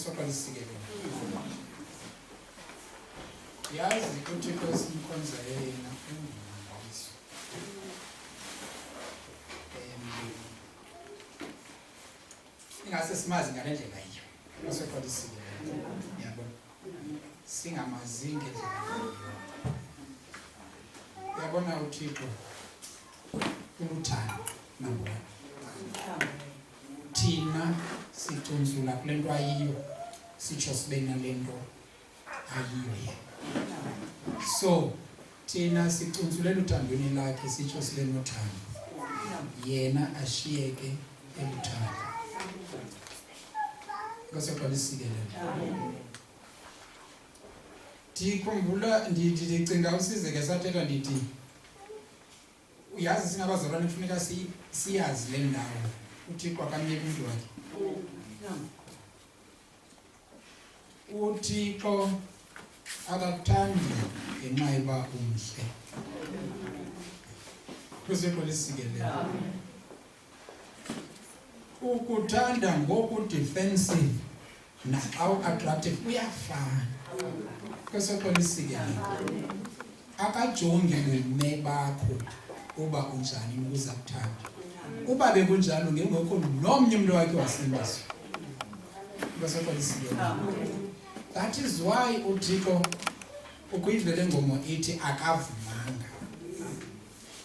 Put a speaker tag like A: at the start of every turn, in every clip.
A: soqala isikelelo. Yazi uThixo simkhonza yena ungumangaliso. Ingase simazi ngale ndlela yiyo. Soqala isikelelo. Yabona. Singamazi ngendlela yiyo. Yabona uThixo uthando number 1. Thina sicunzula kule nto ayiyo sitsho sibe nale nto ayiyo yena. So thina sicunzulela uthandweni lakhe sitsho sibe nothando, yena ashiyeke eluthando. Ngosoqala isikelelo. Ndikhumbula ndicinga usizeke sathetha ndithi uyazi singabazalwane kufuneka siyazi le ndawo uThixo akamyeki umntu wakhe. uThixo akakuthandi ngenxa yoba umhle. Kuseqala isikelelo. Ukuthanda ngoku-defensive naxa u-attractive uyafana. Kuseqala isikelelo. Akajongi ubume bakho uba unjani ukuze akuthande. Uba bekunjalo ngengekho nomnye umuntu wakhe wasindiswa. Kuseqala isikelelo. That is why uThixo ukuyivele ngomo ithi akavumanga.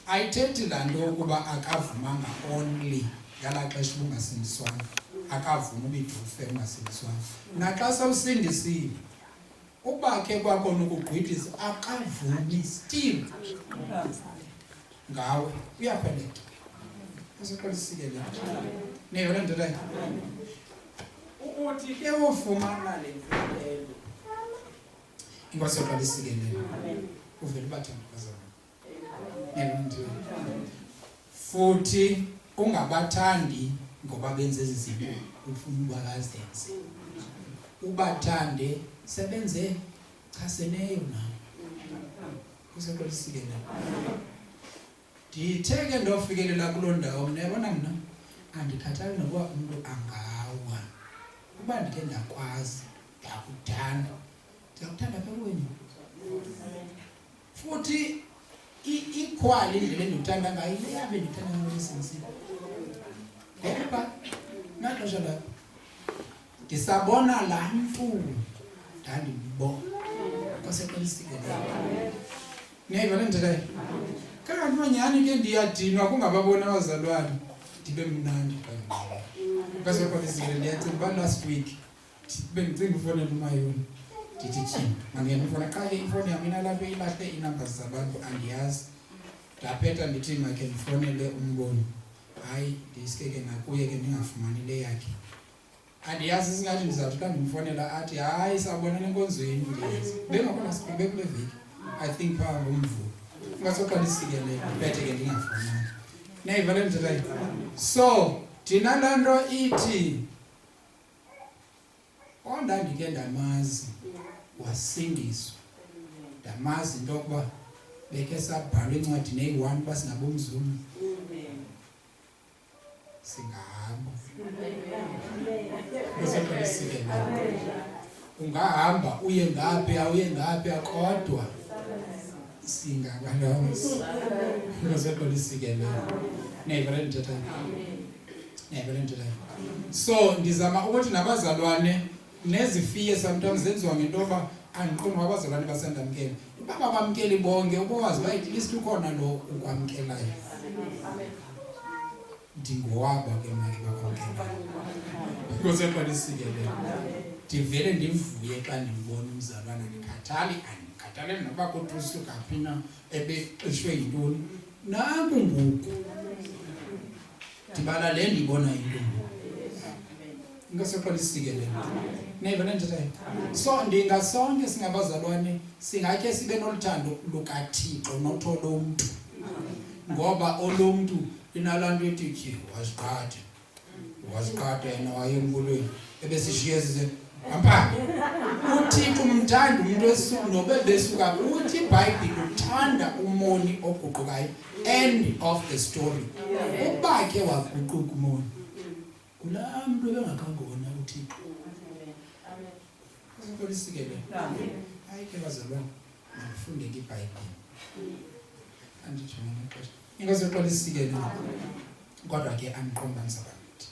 A: Ayithethi laa nto ukuba akavumanga only ngala xesha ubungasindiswanga. Akavuma ubidufe ungasindiswanga. Naxa sawusindisile uba ke kwakho nokugqithisa akavumi still ngawe uyapheleka. Kuseqala isikelelo. Neyona nto leyo. Uthi ke ufumana le mfihlelo. Ingoseqala isikelelo. Uvele bathandazana. Futhi ungabathandi ngoba benze izinto ufuna ubakazenze. Ubathande sebenze chaseneyo nawe. Kuseqala isikelelo. Nditheke ndofikelela kuloo ndawo niyabona mna andikhathali nokuba umntu angawa. Uba ndike ndakwazi ndakuthanda ndiyakuthanda apha kuwena. Futhi ikhwali indlela endikuthanda ngayo ile yabe ndithanda ngayo esinzile. Ngoba naxesha lapho ndisabona laa mntu ndandibona. Kuseqala isikelelo. Niyayivale ndlela. Kanti manyani ke ndiyadinwa kungababona abazalwane ndibe mnandi kanjalo. Kuseqala isikelelo. Ndiyacinga uba last week bendicinga ufonela umayoni ndithi tyhini mangena ufona xa ke ifoni yam inalapho ilahle iinamba zabantu andiyazi. Ndaphetha ndithi makhe ndifonele umboni. Hayi ndiske ke nakuye ke ndingafumani le yakhe. Andiyazi singathi ndizawuthi xa ndimfonela athi hayi sawubonana enkonzweni ndiyazi. Bengakhona sibe kule veki. I think phaa ngomvulo. Ungasoqala isikelelo bhethe ke ndingafumani. Niyayivale ndlela. So thina laa nto ithi ondandike ndamazi wasindiswa. Ndamazi into yokuba bekhe sabhalwa encwadini eyi-1 uba singabomzulu singahamba. Kuseqala isikelelo. Ungahamba uye ngaphi kodwa singabalonzi. Kuseqala isikelelo. Niyayivale ndithetha. Niyayivale ndithetha. So ndizama ukuthi nabazalwane nezifiye sometimes zenziwa ngento yoba andiqondi abazalwane basandamkela. Uba babamkeli bonke ukwazi uba at least ukhona lo ukwamkelayo. Ndingowabo ke mna bakwamkelayo. Kuseqala isikelelo. Ndivele ndivuye xa ndimbona umzalwane andikhathali noba kusuka phi na ebeqeshwe yintoni. Nanku ngoku ndibala le ndibona into ngoku. Kuseqala isikelelo. Niyayivale ndithethayo. So ndingasonke singabazalwane singakhe sibe noluthando lukaThixo notho lomntu. Ngoba olomntu inalaa nto ethi waziqatha yena wayemkulweni ebesishiye size hamba. UThixo umthanda umuntu esuku nobe besuka uthi iBhayibhile uthanda umoni oguqukayo. End of the story. Uba ke waguquka umoni kulaa mntu ebengakangona uThixo. Uzoxola isikelelo. Hayi ke bazalwane, ndifunde ngeBhayibhile. Andijona nexesha. Ingozoxola isikelelo. Kodwa ke andiqonda ngizabantu.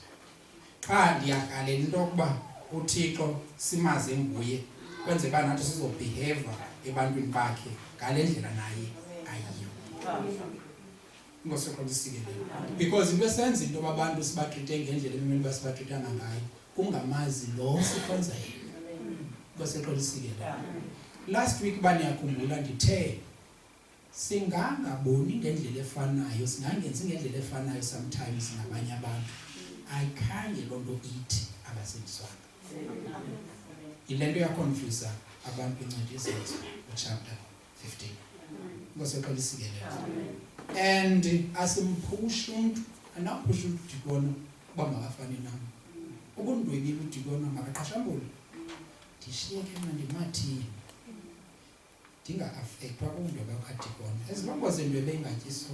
A: Xa ndiyakalela into yokuba uThixo simaze nguye, kwenze uba nathi sizobehave ebantwini bakhe ngale ndlela naye ayiyo. Ingozoxola isikelelo. Because into esenza into abantu sibatrite ngendlela emele uba sibatritanga ngayo, kungamazi lo sikhonza yena. Ingozoxola isikelelo. Last week baniyakhumbula ndithe singangaboni ngendlela efanayo, singangenzi ngendlela efanayo sometimes nabanye abantu. Ayikhange loo nto ithi abasebenziswanga. Yile nto yaconfuse abantu incwadi yeZenzo chapter 15. Ngosoxola isikelelo. And asimphushi umuntu, anaphusha udikona uba makafane nam. Ukundwebile udikona makaqashambule. Ndishiyeke mna ndimathini. Ndinga-affectwa kundwebe kaDikona. Ezilongoze ndwebe ingatyiso.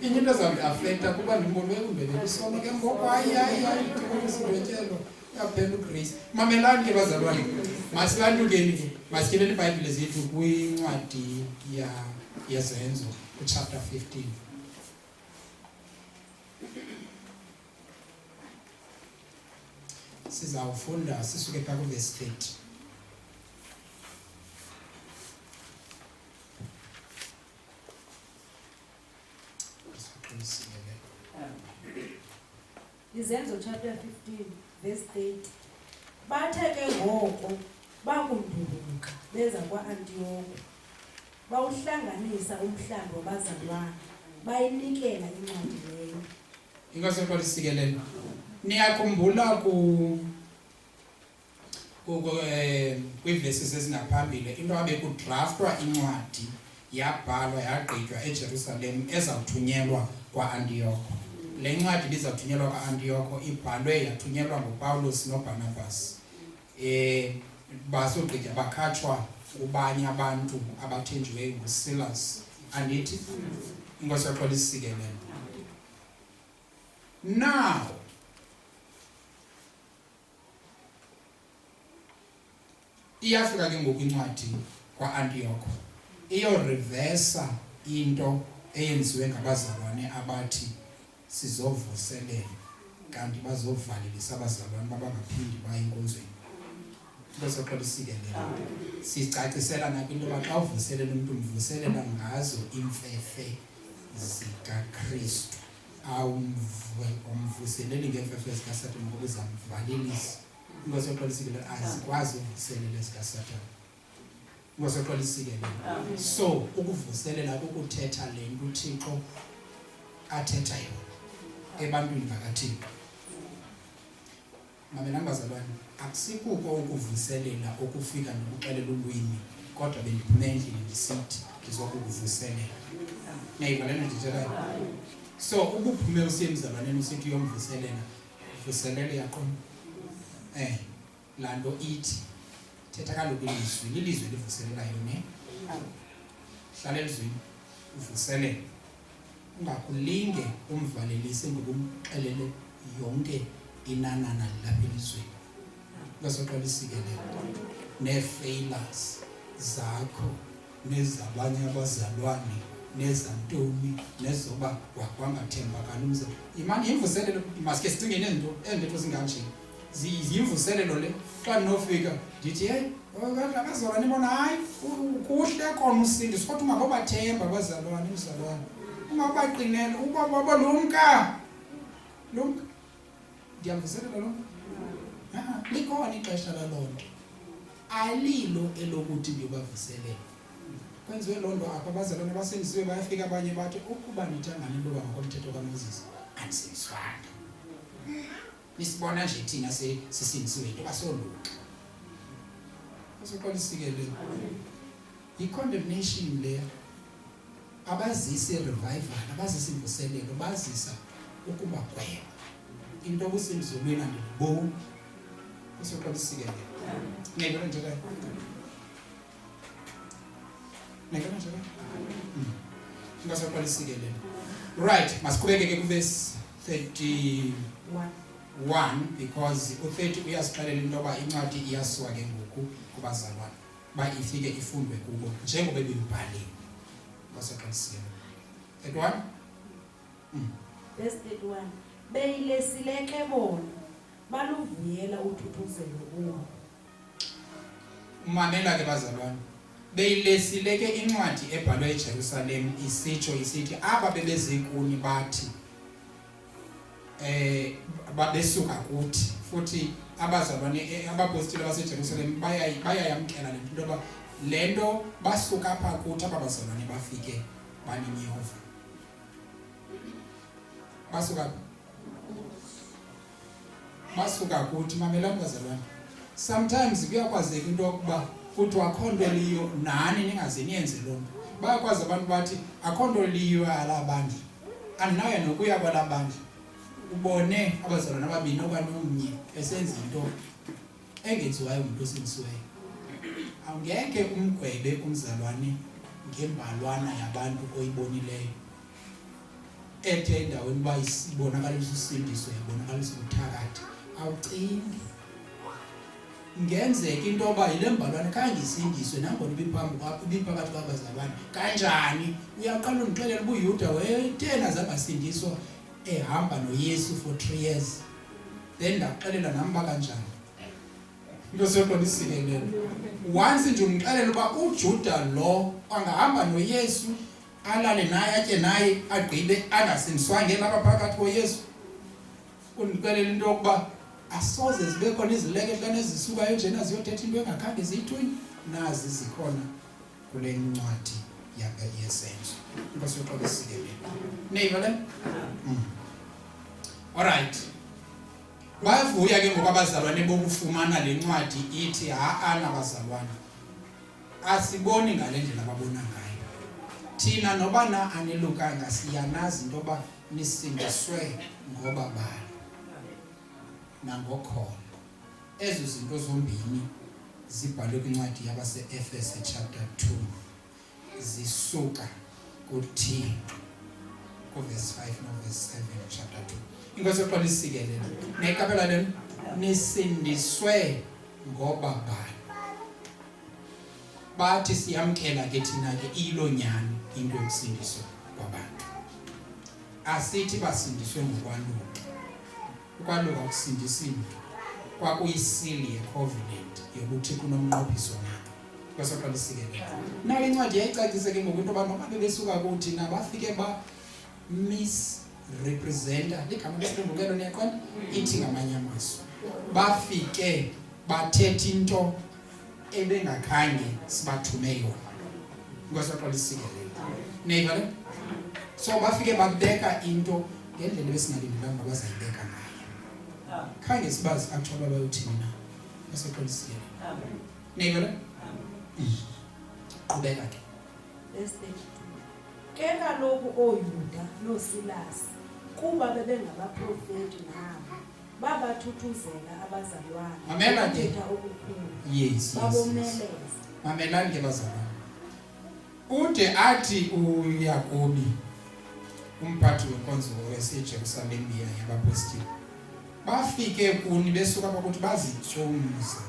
A: Inye into ezawundi-affecta kuba ndimbonwe undwebe kwisono ke ngoku hayi Dikona isidwetyelo uyaphela uGrace. Mamelani ke bazalwane, masilandukeni ke, masikebeni iBhayibhile zethu kwincwadi yeZenzo chapter 15. Sizawufunda sisuke phaa kuverse 30.
B: Izenzo chapter 15 verse 8. Bathe ke ngoko bakunduluka beza kwa-Antiyoko, bawuhlanganisa umhlambi wabazalwane, bayinikela incwadi leyo.
A: Ingosoxola isikelelo. Niyakhumbula kwiivesi ezingaphambili into abe kudraftwa incwadi yabhalwa yagqitywa eJerusalem ezawuthunyelwa kwa-Antiyoko. Le ncwadi ibizawuthunyelwa kwa-Antiyoko ibhalwe yathunyelwa nguPawulos noBarnabas. Basogqitya bakhatshwa kubanye abantu abathenjiweyo nguSilas. Andithi ingosoxola isikelelo. Now iyafika ke ngoku incwadi kwa-Antiyoko iyorivesa into eyenziwe ngabazalwane abathi sizovuselela, kanti bazovalelisa abazalwane babangaphindi baye enkonzweni. Ngosoxola isikelelo. Sicacisela nakwinto yoba xa uvuselela umntu umvuselela ngazo imfefe zikaKristu. Awumvuseleli ngeemfefe zikaSatani ngoba uzamvalelisa. Ngosoxola isikelelo azikwazi uvuselela zikaSatani. Ngosoxola isikelelo. So ukuvuselela kukuthetha le nto uThixo athetha yona ebantwini bakaThixo. Mamelani bazalwane, akusikuko ukuvuselela okufika nokuxelela ulwimi, kodwa bendiphume endlini ndisithi ndizokuvuselela. Niyayiva le nto ndithethayo? So ubuphume usiye emzalwaneni usithi uyomvuselela, vuselele yaqona. Laa nto ithi thetha kaloku ilizwi livuselelayo ne? Hlala elizwini uvuselele. Ungakulinge umvalelise ngokumxelele yonke inanana lapha elizweni. Ngosoxola isikelelo. Nee-failures zakho nezabanye abazalwane nezantoni nezoba wakwangathembakali umzekelo. Imani yimvuselelo, maske sicingene izinto zinganje. Ziyimvuselelo le. Xa ndinofika ndithi hey, abazalwane bona hayi kuhle kona usindiswa kodwa ungabobathemba abazalwane umzalwane. Ungabaqinela uba babalumka. Ndiyamvuselela lo. Likhona ixesha laloo nto. Alilo elokuthi ndiyobavuselela. Kwenziwe loo nto apha abazalwane basendisiwe bayafika abanye bathi ukuba nithangane into ngokomthetho kaMoses andisindiswanga. Nisibona nje thina sisindisiwe into basoluka. Ngosoxola isikelelo. Yi-condemnation le. Abazisi revival, abazisi imvuselelo, bazisa ukuba gweba. Into obusendizolweni andiboni. Ngosoxola isikelelo. Ngiyayibona njalo. Ngiyayibona njalo. Ngosoxola isikelelo. Right, masiqhubeke ke kuverse 31. 1 because u30 uyasixelela into yoba incwadi iyasuka ke ngoku kubazalwane ba ifike ifundwe kubo njengoba bebibhaliwe baseqalisile. 31
B: verse 31 beyilesile ke bona baluvuyela uthuthuzelo kuwo.
A: Umamela ke bazalwane beyilesile ke incwadi ebhalwe eJerusalem isitsho isithi aba bebezekuni bathi babesuka kuthi futhi abazalwane abapostile baseJerusalem bayayamkela lento yoba lento basuka apha kuthi abazalwane bafike baninyova basuka kuthi mamela bazalwane. Sometimes kuyakwazeka into yokuba futhi akho nto liyo nani ningaze niyenze loo nto. Bayakwazi abantu bathi akho nto liyo alabandla andinayo nokuya kwalabandla ubone abazalwane ababini okwanomnye esenza into engenziwayo umuntu osindisiweyo. Awungeke umgwebe umzalwane ngembalwana yabantu oyibonileyo ethe endaweni uba ibonakalisa usindiso yabonakalisa ubuthakathi awucingi. Ngenzeka into yoba yile mbalwane khange isindiswe nangona ibiphakathi kwabazalwane kanjani. Uyaqala undixelela uba uYuda wayethena zangasindiswa ehamba noYesu for 3 years then ndaxelela nami ba kanjani into soqonisile. Once nje ungixelela uba uJuda lo angahamba noYesu alale naye atye naye agqibe angasindiswa ngelapha phakathi koYesu. Undixelela into yokuba asoze zibe khona izileketane ezisukayo njena ziyothetha into engakhange ziyithunywe nazi zikhona kule ncwadi yezenzo. Inkosi yoxolisileyo neiva le alright. Bavuya ke ngoku abazalwane bokufumana le ncwadi ithi ana bazalwane asiboni ngale ndlela ababona ngayo. Thina noba na anilukanga siyanazi into yoba nisindiswe ngoba bani nangokholo. Ezo zinto zombini zibhalwe kwincwadi yabase-Efese chapter 2 zisuka kuthi verse 5 no verse 7 chapter 2. Inkosi yoxolisikelele nekapela lenu nisindiswe ngoba bani. Bathi siyamkela ke thina ke ilo nyani into yokusindiswa kwabantu. Asithi basindiswe ngokwaluka. Ukwaluka kusindisa into kwakuyisili yecovenant yokuthi kunomnqophiso nabo. Inkosi yoxolisikelele nayo incwadi yayicacise ke ngokwento abantu ababesuka kuthi nabafike ba misrepresenta ligama lesiphendukelo niyaqonda ithi ngamanye amazwi bafike bathetha into ebengakhange sibathume yona. Ngosoxolisikelele neiva le so bafike babeka into ngendlela ebesingalindelanga bazayibeka ngayo khange sibazi actually bayothini na. Ngosoxolisikelele neiva le qhubeka ke
B: ke kaloku ooYuda noSilasi kuba bebengabaprofeti nabo babathuthuzela abazalwane.
A: Mamela ke
B: okukhulu.
A: Yes.
B: Babomeleza.
A: Mamelani ke bazalwane. Ude athi uYakobi umphathi wenkonzo waseJerusalem yabapostile bafike kuni besuka ukuthi bazityumza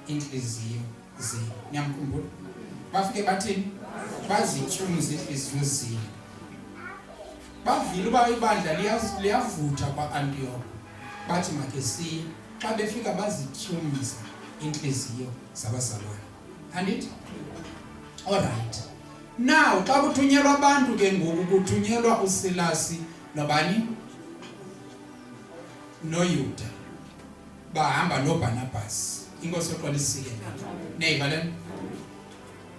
A: inhliziyo zenu. Niyamkhumbula? Bafike bathini? Bazityumza inhliziyo zenu. Bavile uba ibandla liyavutha kwa-Antioch. Bathi make siye xa befika bazityumza inhliziyo zabazalwane. Andithi? Alright. Now xa kuthunyelwa abantu ke ngoku kuthunyelwa uSilasi nobani? NoYuda. Bahamba noBarnabas. Inkosi yoxolisikelele. Neiva le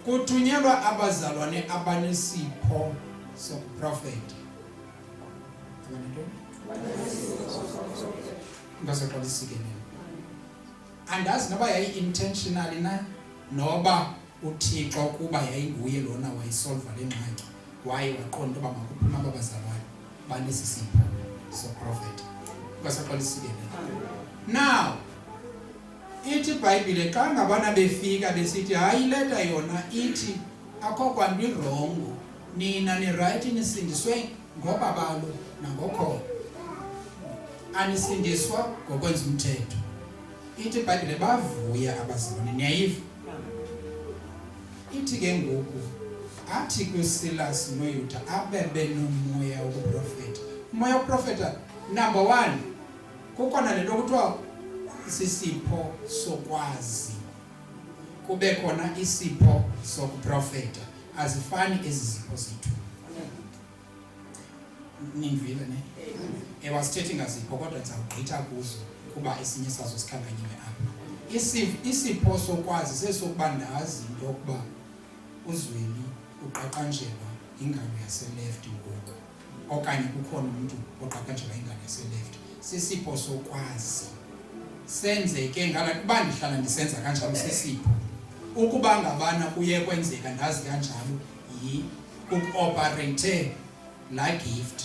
A: kuthunyelwa abazalwane abanesipho sokuprofeta. Inkosi yoxolisikelele. Andazi noba yayi-intentionally na noba uThixo kuba yayinguye lona wayisolva le ngxaki waye waqonda uba makuphuma abazalwane banesi sipho soprofeta. Inkosi yoxolisikelele. Now ithi iBhayibhile xa ngabana befika besithi hayi leta yona ithi akho kwanto irongo nina ni right nisindiswe ngoba balo nangokholo. anisindiswa ngokwenza umthetho. Ithi iBhayibhile bavuya abazalwane, niyayiva? Ithi ke ngoku athi kuSilas noYuda abebe nomoya wokuprofeta. Umoya wokuprofeta number 1 kukhona lento kuthiwa sisipho sokwazi, kube khona isipho sokuprofeta. Azifani ezi zipho zethu. Nivile ne? I was stating azipho kodwa ndizawugqitha kuzo kuba esinye sazo sikhankanyiwe apha. Isipho sokwazi sesokuba ndazi into yokuba uZweli uqaqanjelwa ingalo yaseleft ngoku, okanye kukhona umuntu oqaqanjelwa ingalo yaseleft. Sisipho sokwazi senzeke ngala kuba ndihlala ndisenza kanjalo sisipho. Ukuba ngabana kuye kwenzeka ndazi kanjalo ukuoperate la gift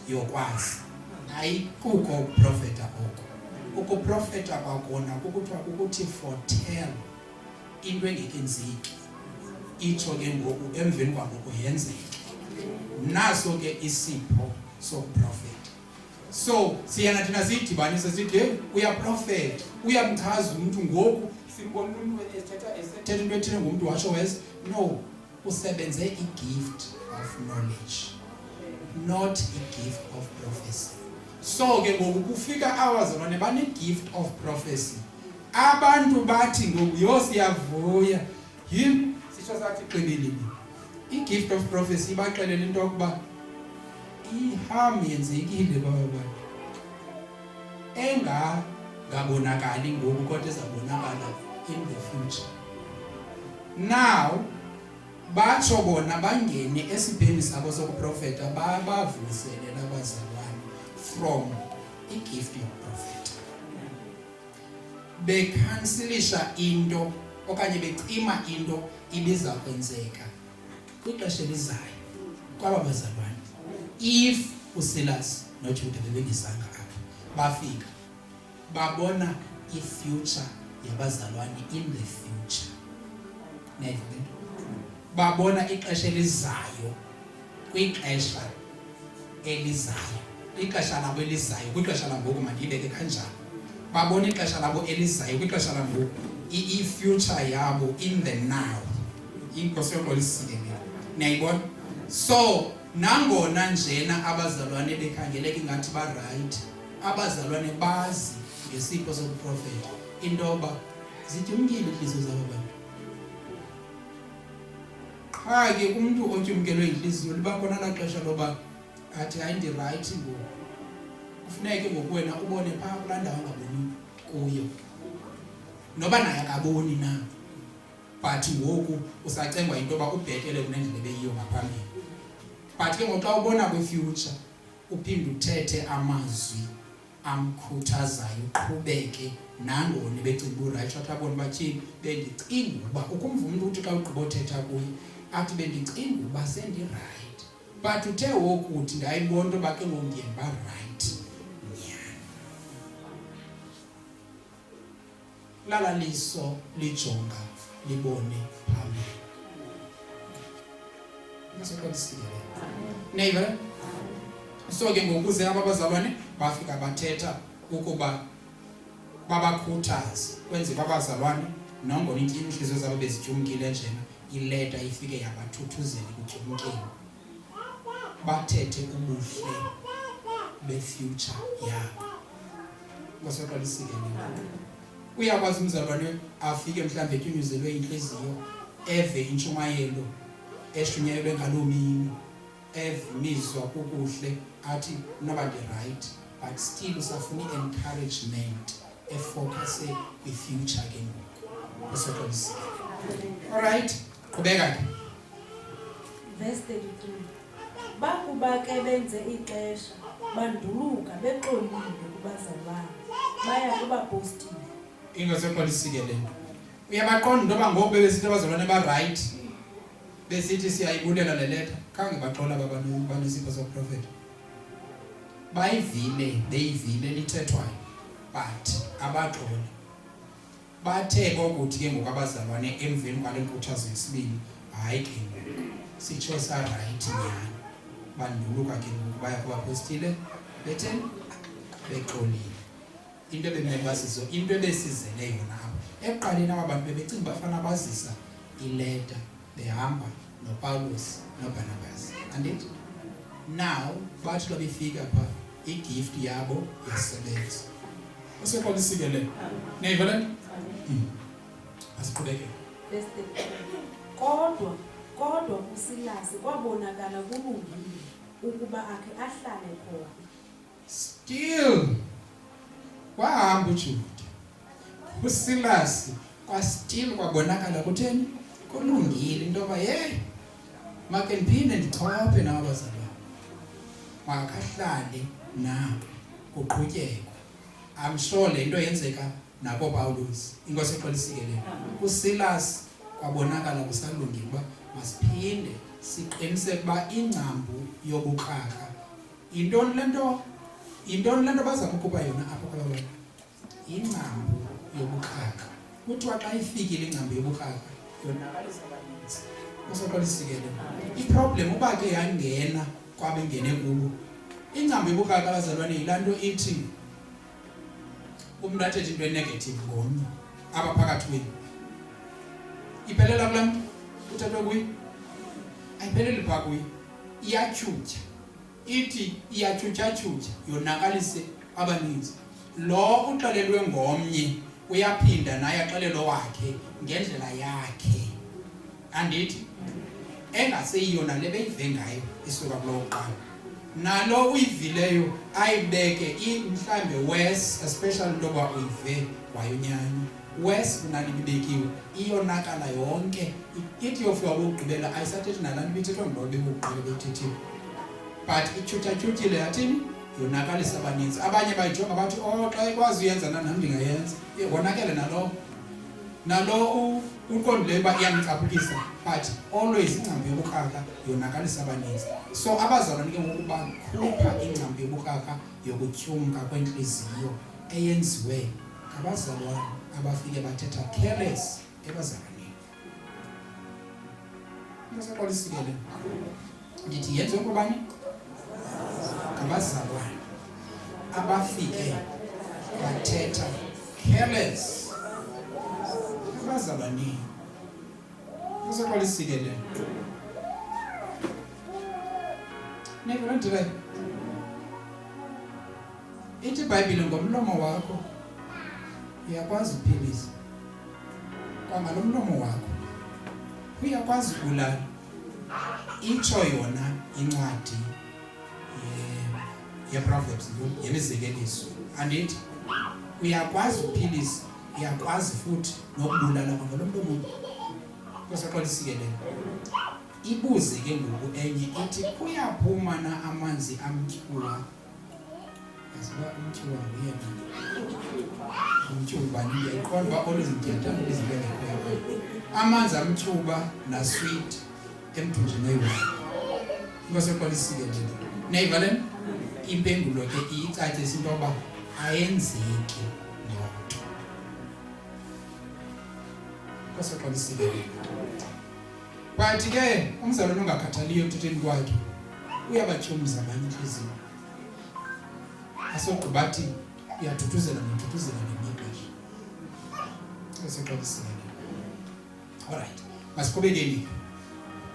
A: yokwazi. Ayikukho ukuprofeta oko. Ukuprofeta kwakona kukuthiwa kukuthi foretell into engekenzeki, itsho ke ngoku emveni kwako yenzeke. Naso ke isipho sokuprofeta. So siyana thina sidibanise sithi hey uyaprofeta, uyamchaza umuntu ngoku simbona umuntu ethetha into ethile ngomuntu washo wes. No, usebenze igift of knowledge, not a gift of prophecy. So ke ngoku kufika abazalwane bane gift of prophecy. Abantu bathi ngoku yosiyavuya yini sisho sathi qinilile. I-gift of prophecy baxelela into yokuba iham yenzekile baba engabonakali ngoku kodwa ezabonakala in the future. Now batsho bona bangene esipheni sabo sokuprofeta bavuselela abazalwane from i-gift yokuprofeta. Bekhansilisha into okanye becima into ibiza kwenzeka kwixesha elizayo kwaba bazalwane. If uSilas noJuda bebengizanga apha, bafika babona i-future yabazalwane in the future. Never. Babona ixesha elizayo kwixesha elizayo. Ixesha labo elizayo kwixesha langoku mandibeke kanjalo. Babona ixesha labo elizayo kwixesha langoku. I-future yabo in the now. Inkosi yokolisikele. Niyayibona? So nangona njena abazalwane bekhangeleka ingathi ba right, abazalwane bazi ngesipho sokuprofeta intoba zityumkile inhliziyo zabo bantu. Qha ke umuntu otyumkelwe inhliziyo liba khona la xesha loba athi hayi ndi right ngoku. Kufuneka ngoku wena ubone phaa kulaa ndawo angaboni kuyo, noba naye akaboni na, but ngoku usacengwa into yoba ubhetele kunendlela ebeyiyo ngaphambili. But ke ngoxa ubona kwi-future uphinde uthethe amazwi amkhuthazayo uqhubeke nangona becinga uright atabona bathini bendicinga uba ukumva umuntu uthi xa ugqiba uthetha kuye athi bendicinga uba sendi-right, but uthe wokuthi ndayibona into yoba ke ngoku ndiyemba right nyani. Lala liso lijonga libone phambili. Neighbor, so ke ngokuze abazalwane bafika bathetha ukuba babakhuthaze kwenze babazalwane nangona inhliziyo zabo bezityumkile njena ileta ifike yabathuthuzela kutyumkeni. Bathethe ubuhle befuture yabo. Ngosoqalisike nini. Uyakwazi umzalwane afike mhlambe etyunyuzelwe inhliziyo eve intshumayelo eshunyayelwe ngaloo mini, evimizwa kukuhle athi noba ndi-right, but still usafuna i-encouragement efocuse kwi-future ke ngoku. Usoqalisile. Alright, qhubeka ke.
B: Verse 33. Bakuba ke benze ixesha banduluka beqolile kubazalwane baya kubapostile.
A: Ingasoqalisike le. Uyabaqonda into yoba ngoku bebesithi abazalwane ba-right besithi siyayibulela le leta, khange baxola banesipho sokuprofeta. Beyivile lithethwayo, but abaxola. Bathe kokuthi ke ngoku abazalwane emveni kwale nkuthazo yesibini, hayi ke ngoku sitsho sa-right nyani. Banduluka ke ngoku baya kubapostile betheni bexolile. Into ebemebasizo, into ebesizele yona apho. Ekuqaleni aba bantu bebecinga bafana bazisa ileta behamba noPaulus noBarnabas. And it now bathi xa befika pha igift yabo yasebenza. Usekwalisike le. Neva le? Asiqhubeke.
B: Kodwa uSilasi kwabonakala kulungile ukuba akhe ahlale khona.
A: Still wahamba uJuda. uSilasi still kwabonakala kutheni kulungile into yoba make ndiphinde ndichophe nabazalwane. Makahlale nabo kuqhutyekwe. I'm sure le into yenzeka nabo Paulus. Inkosi eqolisikelela. uSilasi kwabonakala kusalungile uba masiphinde siqiniseke uba ingcambu yobukraka intoni le nto bazama ukuba yona apho kwabona ingcambu yobukraka. Kuthiwa xa ifikile ingcambu yobukraka yonakalisa abaninzi. Usoqolisikelela. Iproblem uba ke yangena kwabengene kubo. Ingcambu yobukraka abazalwane yilaa nto ithi umntu athethe into enegative ngomnye apha phakathi kwenu. Iphelela kulaa mntu uthethwe kuye? Ayipheleli phaa kuye. Iyatyhutyha. Ithi iyatyhutyha yonakalise abaninzi. Lo uxelelwe ngomnye uyaphinda naye axelelwe wakhe ngendlela yakhe. Andithi engaseyiyona le beyive ngayo isuka kulo uqala. Nalo uyivileyo ayibeke mhlambe worse, especially ntoba uyive wayonyanya. Worse kunalibekiwe iyonakala yonke. Ithi yofika ukugqibela ayisathethi nalaa nto ibithethwa ngulo bekugqibela bethethiwe. But ityhuthatyhutyile yathini yonakalisa abaninzi. Abanye bayijonga bathi xa ikwazi uyenza nam ndingayenza. Wonakele nalo uqondileyo uba iyamcaphukisa. But always ingcambu yobukraka yonakalisa abaninzi. So abazalwane ke ngoku bakhupha ingcambu yobukraka yokutyumka kwentliziyo eyenziwe ngabazalwane abafike bathetha careless ebazalwaneni. Useqolisikele. Ndithi yenziwe kubani? Ngabazalwane abafike bathetha careless ebazalwaneni. Useqolisikele. Nevela ndile. Ithi iBhayibhile ngomlomo wakho uyakwazi ukuphilisa. Kwangalo mlomo wakho uyakwazi ukubulala. Itsho yona incwadi yeProverbs yemizekeliso. Andithi uyakwazi ukuphilisa, uyakwazi futhi nokubulala kwangalo mlomo. Kuseqolisikele. Ibuze ke ngoku enye ithi kuyaphuma na amanzi amtyhula. Asiba umtyhula nguyena. Umtyhula ndiyayiqonda uba always ndiyathanda izinto engekhoyo. Amanzi amtyhuba na sweet emthunjini weyona. Kuseqolisikele. Neiva le impendulo ke icacisa into yoba ayenzeki loo nto. Kuseqolisikele. But ke umzalwane ongakhathaliyo ekuthetheni kwakhe uyabatyhumza abanye inhliziyo. Asogqibathi uyathuthuzela ngemixesha. Kuseqolisikele. Alright. Masiqhubekeni.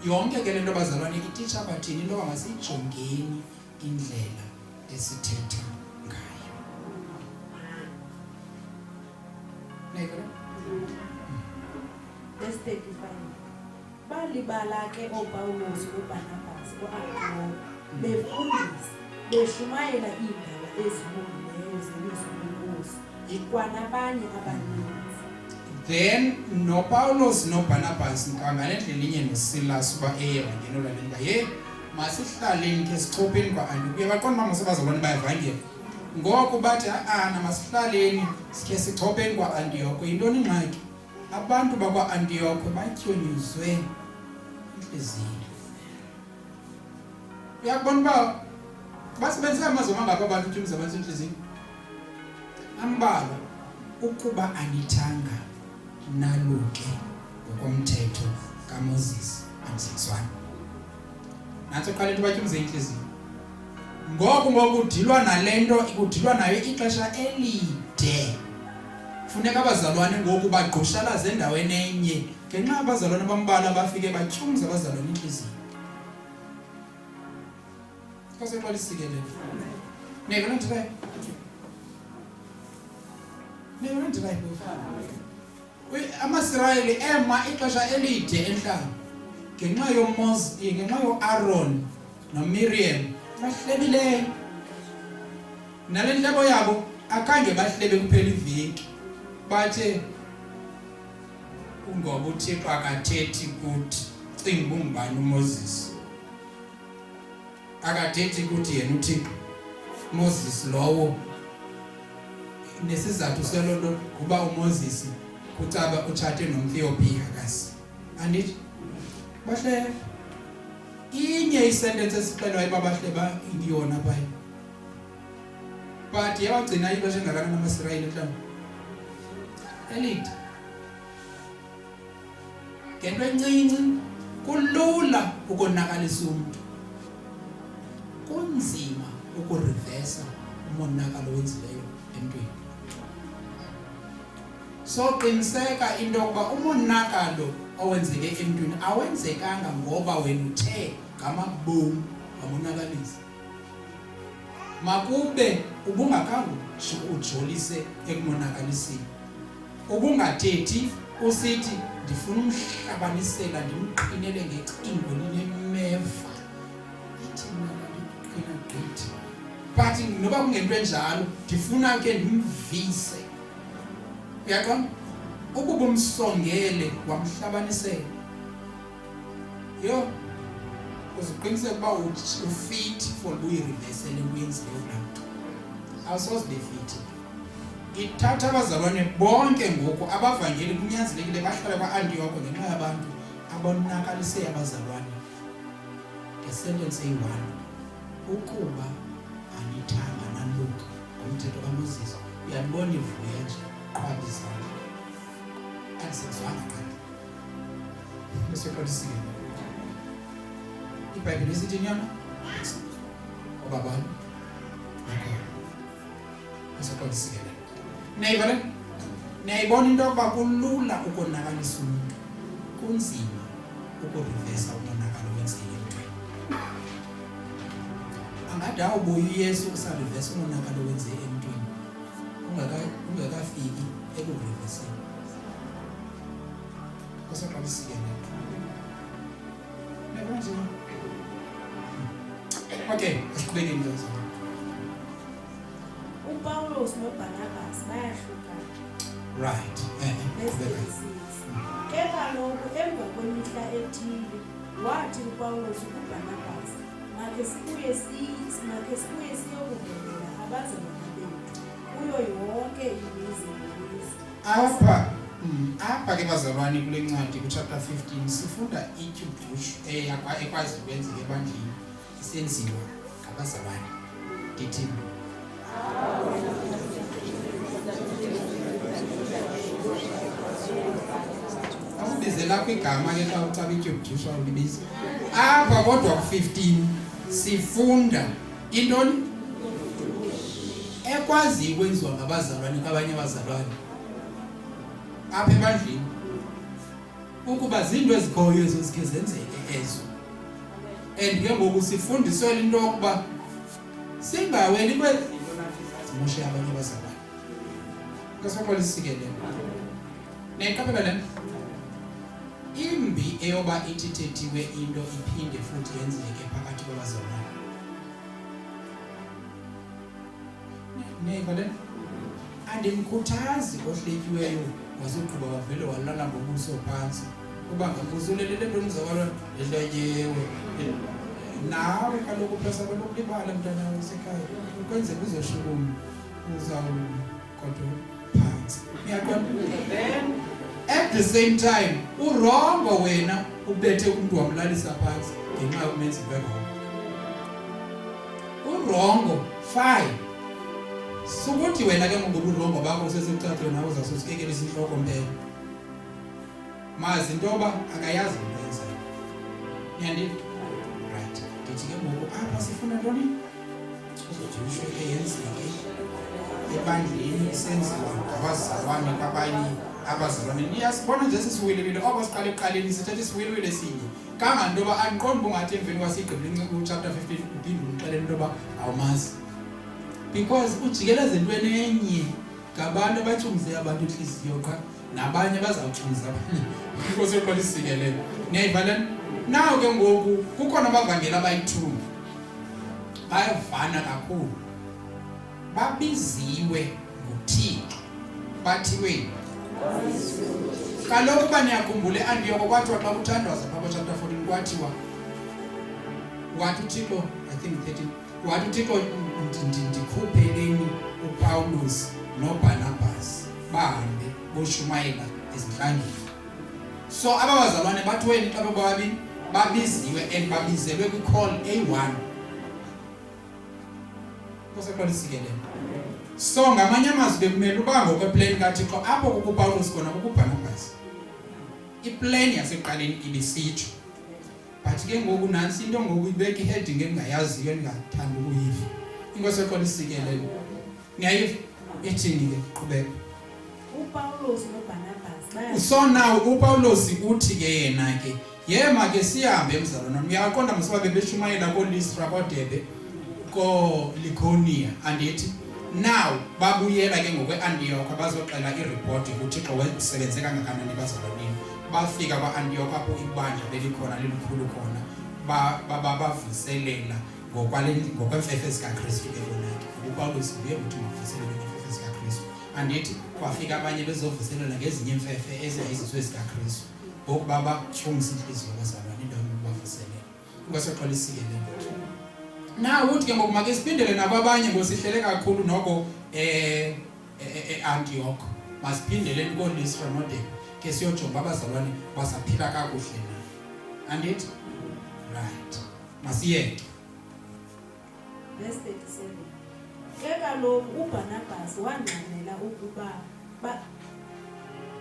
A: Yonke ke le nto bazalwane ititsha bathini into yoba masiyijongeni indlela esithetha ngayo.
B: Verse 35. Balibala ke oPawulos noBarnabas oApolo befundisa beshumayela iindaba ezilungileyo zelizwi lenkosi kwanabanye abaninzi.
A: Then noPawulos noBarnabas nkangalendlela inye noSilas uba eyevangelo laleni uba masihlaleni ke sichopheni kwa-Antioch. Baqonda uba masebazalwane bayavangela. Ngoku bathi masihlaleni sikhe sichopheni kwa-Antioch. Yintoni ingxaki? Abantu bakwa-Antioch batyhonyuzwe inhliziyo. Uyakubona uba basebenzise amazwi amangaphi abantu utyhumza abantu inhliziyo? Ambalwa. Ukuba anithanga naluke ngokomthetho kaMoses anisizwana. Nantso qala into batyhumze inhliziyo. ngoku udilwa nalento ikudilwa nayo ixesha elide. Funeka abazalwane ngoku bagqushalaze endaweni enye ngenxa abazalwane bambala bafike batyumza abazalwane inhliziyo. Kwaseqala isikelelo. Neva nantirayi. Neva nantirayi. Amasirayeli ema ixesha elide enhlanga ngenxa yoMoses, ngenxa yoAaron noMiriam bahlebileyo. Nale nhlebo yabo akange bahlebe kuphela iveki. Bathe ngoba uThixo akathethi kuthi cinga ungubani uMoses. Akathethi kuthi yena uThixo Moses lowo nesizathu selonto kuba uMoses kucaba uthathe nomThiopia kasi. Andithi bahle inye isentence esixelwa ibabahleba ingiyona phaya. But yabagcina ixesha engakanani amaSirayeli mhlawumbe elide. Ngento encinci kulula ukonakalisa umuntu. Kunzima ukureversa umonakalo owenzileyo emntwini. So qiniseka into yokuba umonakalo owenzeke emntwini awenzekanga ngoba wena uthe ngamabomu wamonakalisa. Makube ubungakanga ujolise ekumonakaliseni. Ubungathethi usithi ndifuna umhlabanisela ndimqinele ngecingo linemeva. Ithi mina ndiqina gqithi. But noba kungento enjalo ndifuna ke ndimvise. Uyaqonda? Ukuba umsongele wamhlabanisela. Yo uziqiniseka ukuba ufit for uyireversele uyenzileyo lanto. Awusoze befit. Ithatha abazalwane bonke ngoku abavangeli kunyanzelekile bahlale kwa-Antioch ngenxa yabantu abonakalise abazalwane. Ngesentence eyi-1 ukuba anithanga naluka ngomthetho kaMoses uyalibona ivuya nje qhwaba izandla. Akusenzwanga qala. Bese kodisile. IBhayibhile isithi nyana obabani akho. Bese kodisile. Nayibona? Nayibona into yokuba kulula ukonakalisa umuntu. Kunzima ukureversa umonakalo owenzileyo emntwini. Angade awubuye uYesu usareversa umonakalo owenzileyo emntwini. Ungakafiki ekureverseni. Kwaseqala isikele. Nayibona nje. Okay, asiqhubeke into zayo.
B: uPawulos noBarnabas bayahlukana.
A: Right.
B: Ke kaloku emva kwemihla ethile wathi uPawulos kuBarnabas, makhe sibuye siyokuvela abazalwane bethu kuyo yonke imizi nemizi.
A: Apha ke bazalwane kule ncwadi kuchapter 15 sifunda ityhubhushu ekwazi ukwenzeka ebandleni isenziwa ngabazalwane. Ndithi awubizela kwigama ke xa ucaba ityhubhushu awulibiza. Apha kodwa ku-15 sifunda intoni ekwazi ukwenziwa ngabazalwane kabanye abazalwane apha ebandleni ukuba zinto ezikhoyo ezo zikhe zenzeke ezo. And ke ngoku sifundiswe into yokuba singaweli kwezi zimoshe abanye abazalwane. Ngasoqala isikelelo. Neqaphela le imbi eyoba ithethiwe into iphinde futhi yenzeke phakathi kwabazalwane. Nevale andimkhuthazi ohlekiweyo wazoqhuba wavele walala ngobuso phansi kuba ngakuzulelele into umzawalo ehleyewe. Nawe kaloku phasa lokulibala mntana wasekhaya ukwenze kuzoshukuma uzawukodwa phansi. Then at the same time urongo wena ubethe umuntu wamlalisa phansi ngenxa yokumenza iwebho. Urongo fine. Sukuthi wena ke ngoba urongo bakho usesecathiwe nawe uzasosikekela isihloko mpela. Mazi intoba akayazi into yenzayo. Yandi right. Ndithi ke ngoku apha sifuna ntoni? uzojusho ke yenziwe ebandleni isenziwa ngabazalwane kwabanye abazalwane. Niyasibona nje sisiwilewile oba siqale eqaleni sithethe isiwilewile sinye kangantoba andiqondi bungathi emveni kwasigqibile inciko chapter 15 uphinde umxelele intoba awumazi, because ujikeleza entweni enye ngabantu abatyumze abantu inhliziyo qha nabanye bazawutyumza abanye. Inkosi eqala isikelelo niyayivala nawo ke ngoku kukhona abavangeli abayi-2 bayavana kakhulu, babiziwe nguThixo bathiwe kaloku uba niyakhumbule Antiyoko kwathiwa xa kuthandwaza phaa chapter 14 kwathiwa wathi uThixo I think 13 wathi uThixo ndikhupheleni uPawulos noBarnabas bahambe boshumayela ezinhlangeni. So abazalwane bathiweni xa bobabini babiziwe and babizelwe kwi-call A1 kuseqolisikelele. So ngamanye amazwi bekumele uba ngokweplan kaThixo apho kukuPawulos khona kukuBarnabas iplan yaseqaleni ibisitsho, but ke ngoku nansi into ngoku ibeka iheading engayaziyo engathanda ukuyiva. Inkosi eqolisikelele niyayiva ethini ke qhubeka.
B: uPawulos noBarnabas
A: So now uPawulos uthi ke yena ke yema ke sihambe emzalwana uyaqonda masiba bebeshumayela koListra koDebe koLikonia andithi now babuyela ke ngokweAntioch bazoxela ireport uThixo wayesebenze kangakanani bazalwaneni. Bafika kwaAntioch apho ibandla belikhona lelikhulu khona bavuselela ngokwemfefe zikaKristu ke bona ke uPawulos uye uthi mavuselele ngemfefe zikaKristu andithi kwafika abanye bezovuselela ngezinye imfefe ezizizwe zikaKristu ngokuba batyumza inhliziyo bazalwane indawo yokubavuselela. Inkosi isikelele na uthi ke ngoku make siphindele nabanye ngosihlele kakhulu noko Antioch masiphindele koListra noDebe ke siyojonga abazalwane basaphila kakuhle na andithi right masiyeke
B: verse 37 ke kaloku uBarnabas wangxamela ukuba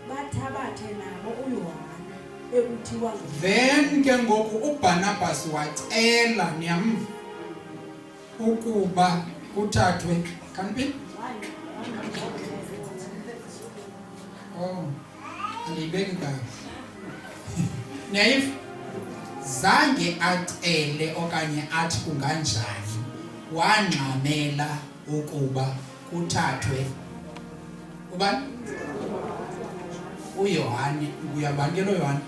B: bathabathe nabo uYohane ekuthiwa
A: then ke ngoku uBarnabas wacela niyamva ukuba kuthathwe kanti andiyibeki kahle niyayiva zange acele okanye athi kunganjani wangxamela ukuba kuthathwe ubani uYohane uyabankela uYohane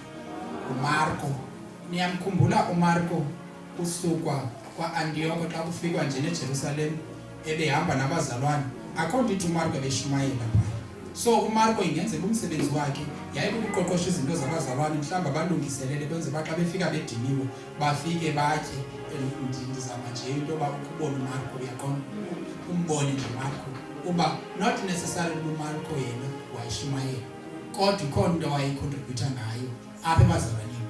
A: uMarko. Niyamkhumbula uMarko kusukwa kwaAntioch xa kufikwa nje eJerusalem ebehamba nabazalwane akho nto ithi uMarko ebeshumayela phaa. So uMarko ingenzeka umsebenzi wakhe yayikuqoqosha izinto zabazalwane mhlawumbi abalungiselele benze baxa befika bediniwe bafike batye. Ndizama nje into yoba ukubona uMarko uyaqonda umbone nje Marko uba not necessarily uMarko yena wayishumayela kodwa ikhona into wayeyicontributa ngayo apha ebazalwaneni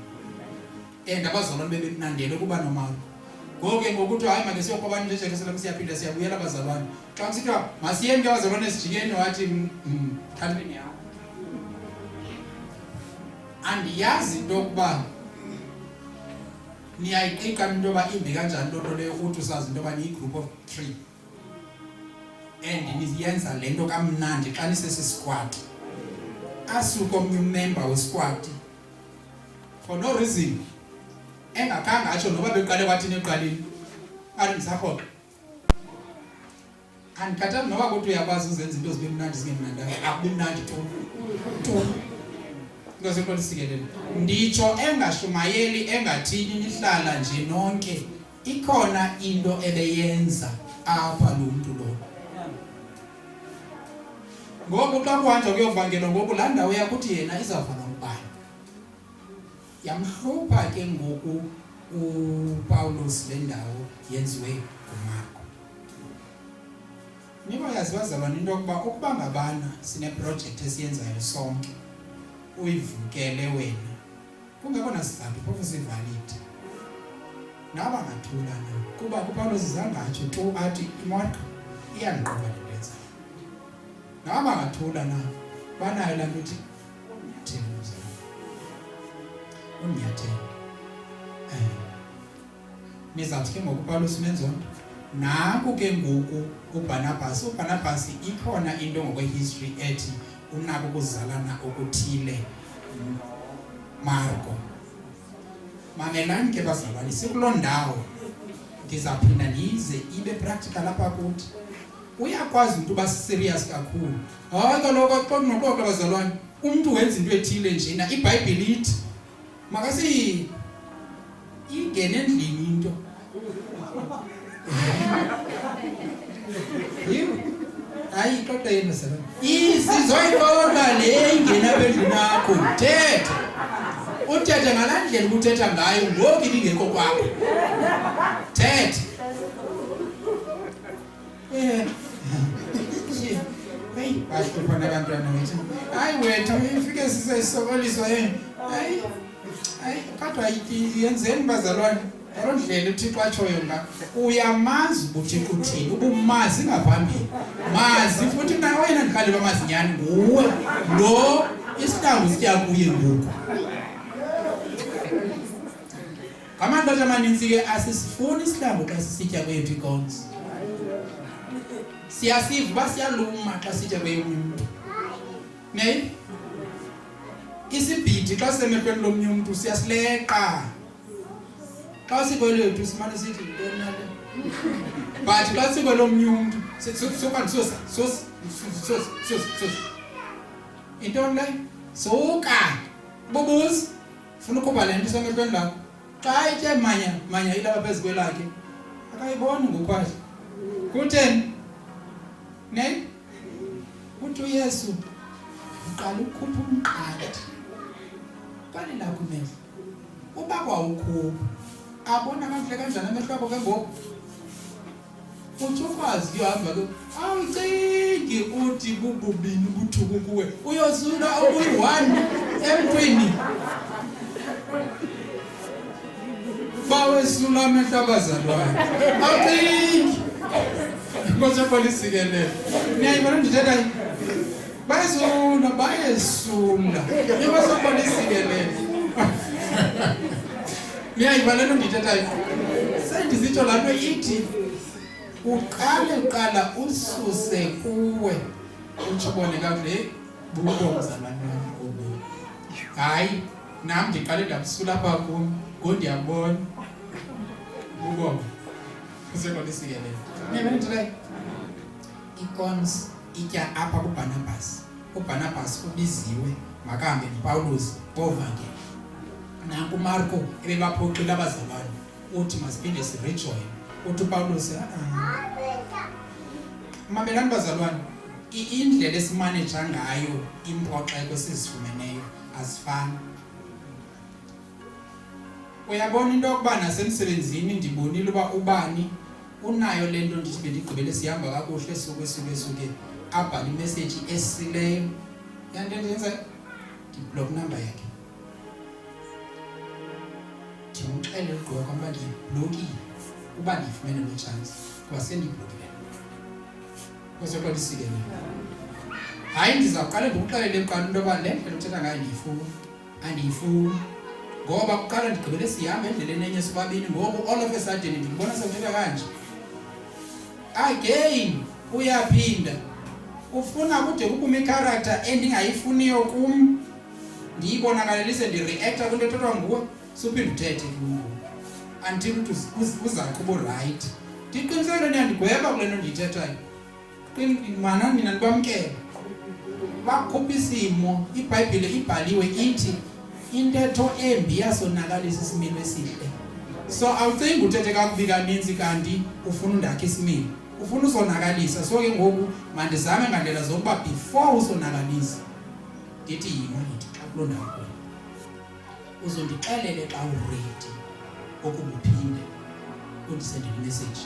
A: and abazalwane bebenandele ukuba noMarko. Ngoku ke ngokuthi hayi make siyoqobana nje eJerusalem siyaphinda siyabuyela abazalwane xa kusithiwa masiyeni ke abazalwane esijikeni wathi thandweni yakho andiyazi into yokuba niyayiqiqa into yoba imbi kanjani loo nto leyo uthi usazi into yoba niyi-group of 3 and niyenza le nto kamnandi xa nisesisquad asuke omnye umember wesquad for no reason engakhange atsho noba beqale kwathini eqaleni athi ndisarhoqa andikhathali noba kuthi uyakwazi uzenza into zibe mnandi zingemnandanga akubi mnandi tu into seqolisikelele nditsho engashumayeli engathini nihlala nje nonke ikhona into ebeyenza apha lo mntu lo. Ngoku xa kuhanjwa kuyovangelwa ngoku laa ndawo yakuthi yena izawuvalwa ngubani yamhlupha ke ngoku uPawulos le ndawo yenziwe nguMarko. Nibayazi bazalwane into yokuba ukuba ngabana sineprojekthi esiyenzayo sonke uyivukele wena kungekho nasizathu phofu sivalide naba ngathula na kuba uPawulos zangatsho tu athi iMarko iyandiqoba le nto yenzayo naba ngathula na banayo laa nto ithi unyathelo nizawuthi ke ngoku uPawulos umenzondo naku ke ngoku uBarnabas ikhona into ngokwehistory ethi unako ukuzalana okuthile Marko. Mamelani ke bazalwane, sikuloo ndawo ndizaphinda ndize ibe practical apha kuthi. Uyakwazi umuntu uba serious kakhulu. Hayi kaloku xa kunoxoxa bazalwane, umuntu wenza into ethile njena, iBhayibhile ithi makasi ingene endlini into. Hayi xoxa yena bazalwane. Isizoyibona le ingena endlini yakho thetha. Uthethe ngalandlela ukuthetha ngayo ngoku ingekho kwakho. Thetha. Hey, bashopha nabantwana wethu. Hayi wethu ufike sisesokoliswa yena. Hayi kodwa yenzeni bazalwane. Ndlela uThixo atshoyo nga uyamazi ubuThixo uthini, ubumazi ngaphambili. Mazi futhi nawe wena ndikhale bamazinyani nguwe lo isihlangu sitya kuye ngoku. Amaxesha amaninzi ke asisifuni isihlangu xa sisitya kwethu ikonzi. Siyasiva siyaluma xa sitya kweyomnye umuntu. Ne? Isibhidi xa sisemehlweni lomnye umuntu siyasileqa. Xa sikwelethu simane sithi ntoni nale. But xa sikwelomnye umuntu soka. Intoni le? Soka. Bubuzi. Funa ukuba le nto isemehlweni lakho. Xa ithe manya ilapha phezu kwelakhe. Akayiboni ngokwakhe. Kutheni? Ne? Uthi uYesu uqala ukukhupha umqadi. Qale la kumehlo. Uba kwawukhupha. Abona kahle kanjani amehlo akho ke ngoku? Uthi ukwazi uhamba ke. Awucingi uthi bububini buthuku kuwe. Uyosula okuyi-1 emntwini. Bawesula amehlo abazalwane. Awucingi. Ngoze polisikelele. Niyayibona ndithetha yini? Bayesula. Ngoze polisikelele. Niyayibona lento ndithetha yini? Sendizitsho laa nto ithi uqala ususe kuwe. Utsho ubone kakuhle bubo mzalwane wami. Hayi nam ndiqale ndabusula apha kum ngondiyabona. Bubo. Kusekolisikelele. Niyabona ikonsi itya apha kuBarnabas. uBarnabas ubiziwe makahambe noPawulos bovangela. Nanku Marko ebebaphoxile abazalwane uthi masiphinde sirejoin. Uthi uPawulos mamelani bazalwane, indlela esimaneja ngayo impoxeko esizifumeneyo asifani. Uyabona into yokuba nasemsebenzini ndibonile uba ubani unayo lento ndithi bendigqibele sihamba kakuhle suke abhala imessage esileyo. Yanto endenza ndiblock number yakhe. Ndimxelele ugqiba kwamba ndiyiblokile uba ndifumene lo chance kuba sendiyiblokile. Kusekolisikelele. Hayi ndizawuqala ndikuxelele emqala into yoba le ndlela uthetha ngayo andiyifuni. Ngoba kuqala ndigqibele sihamba endleleni enye sobabini ngoku all of a sudden ndibona sewuthetha kanje. Again uyaphinda ufuna kude kuphume icharacter endingayifuniyo kum, ndiyibonakalelise ndireacta kwinto ethethwa nguwe, suphinde uthethe kuwo until uzaqhuba right. Ndiqinisele niyandigweba kule nto ndiyithethayo. Mana nina nibamkele bakhupha isimo. iBhayibhile ibhaliwe ithi intetho embi yasonakalisa isimilo esihle. So awucingi uthethe kakubi kaninzi kanti ufuna undakha isimilo, ufuna usonakalisa. So ke ngoku mandizame ngandlela zokuba before usonakalisa ndithi yima yithi xa kuloo ndawo kuyo uzondixelele xa uready ukuba uphinde undisendele imessage.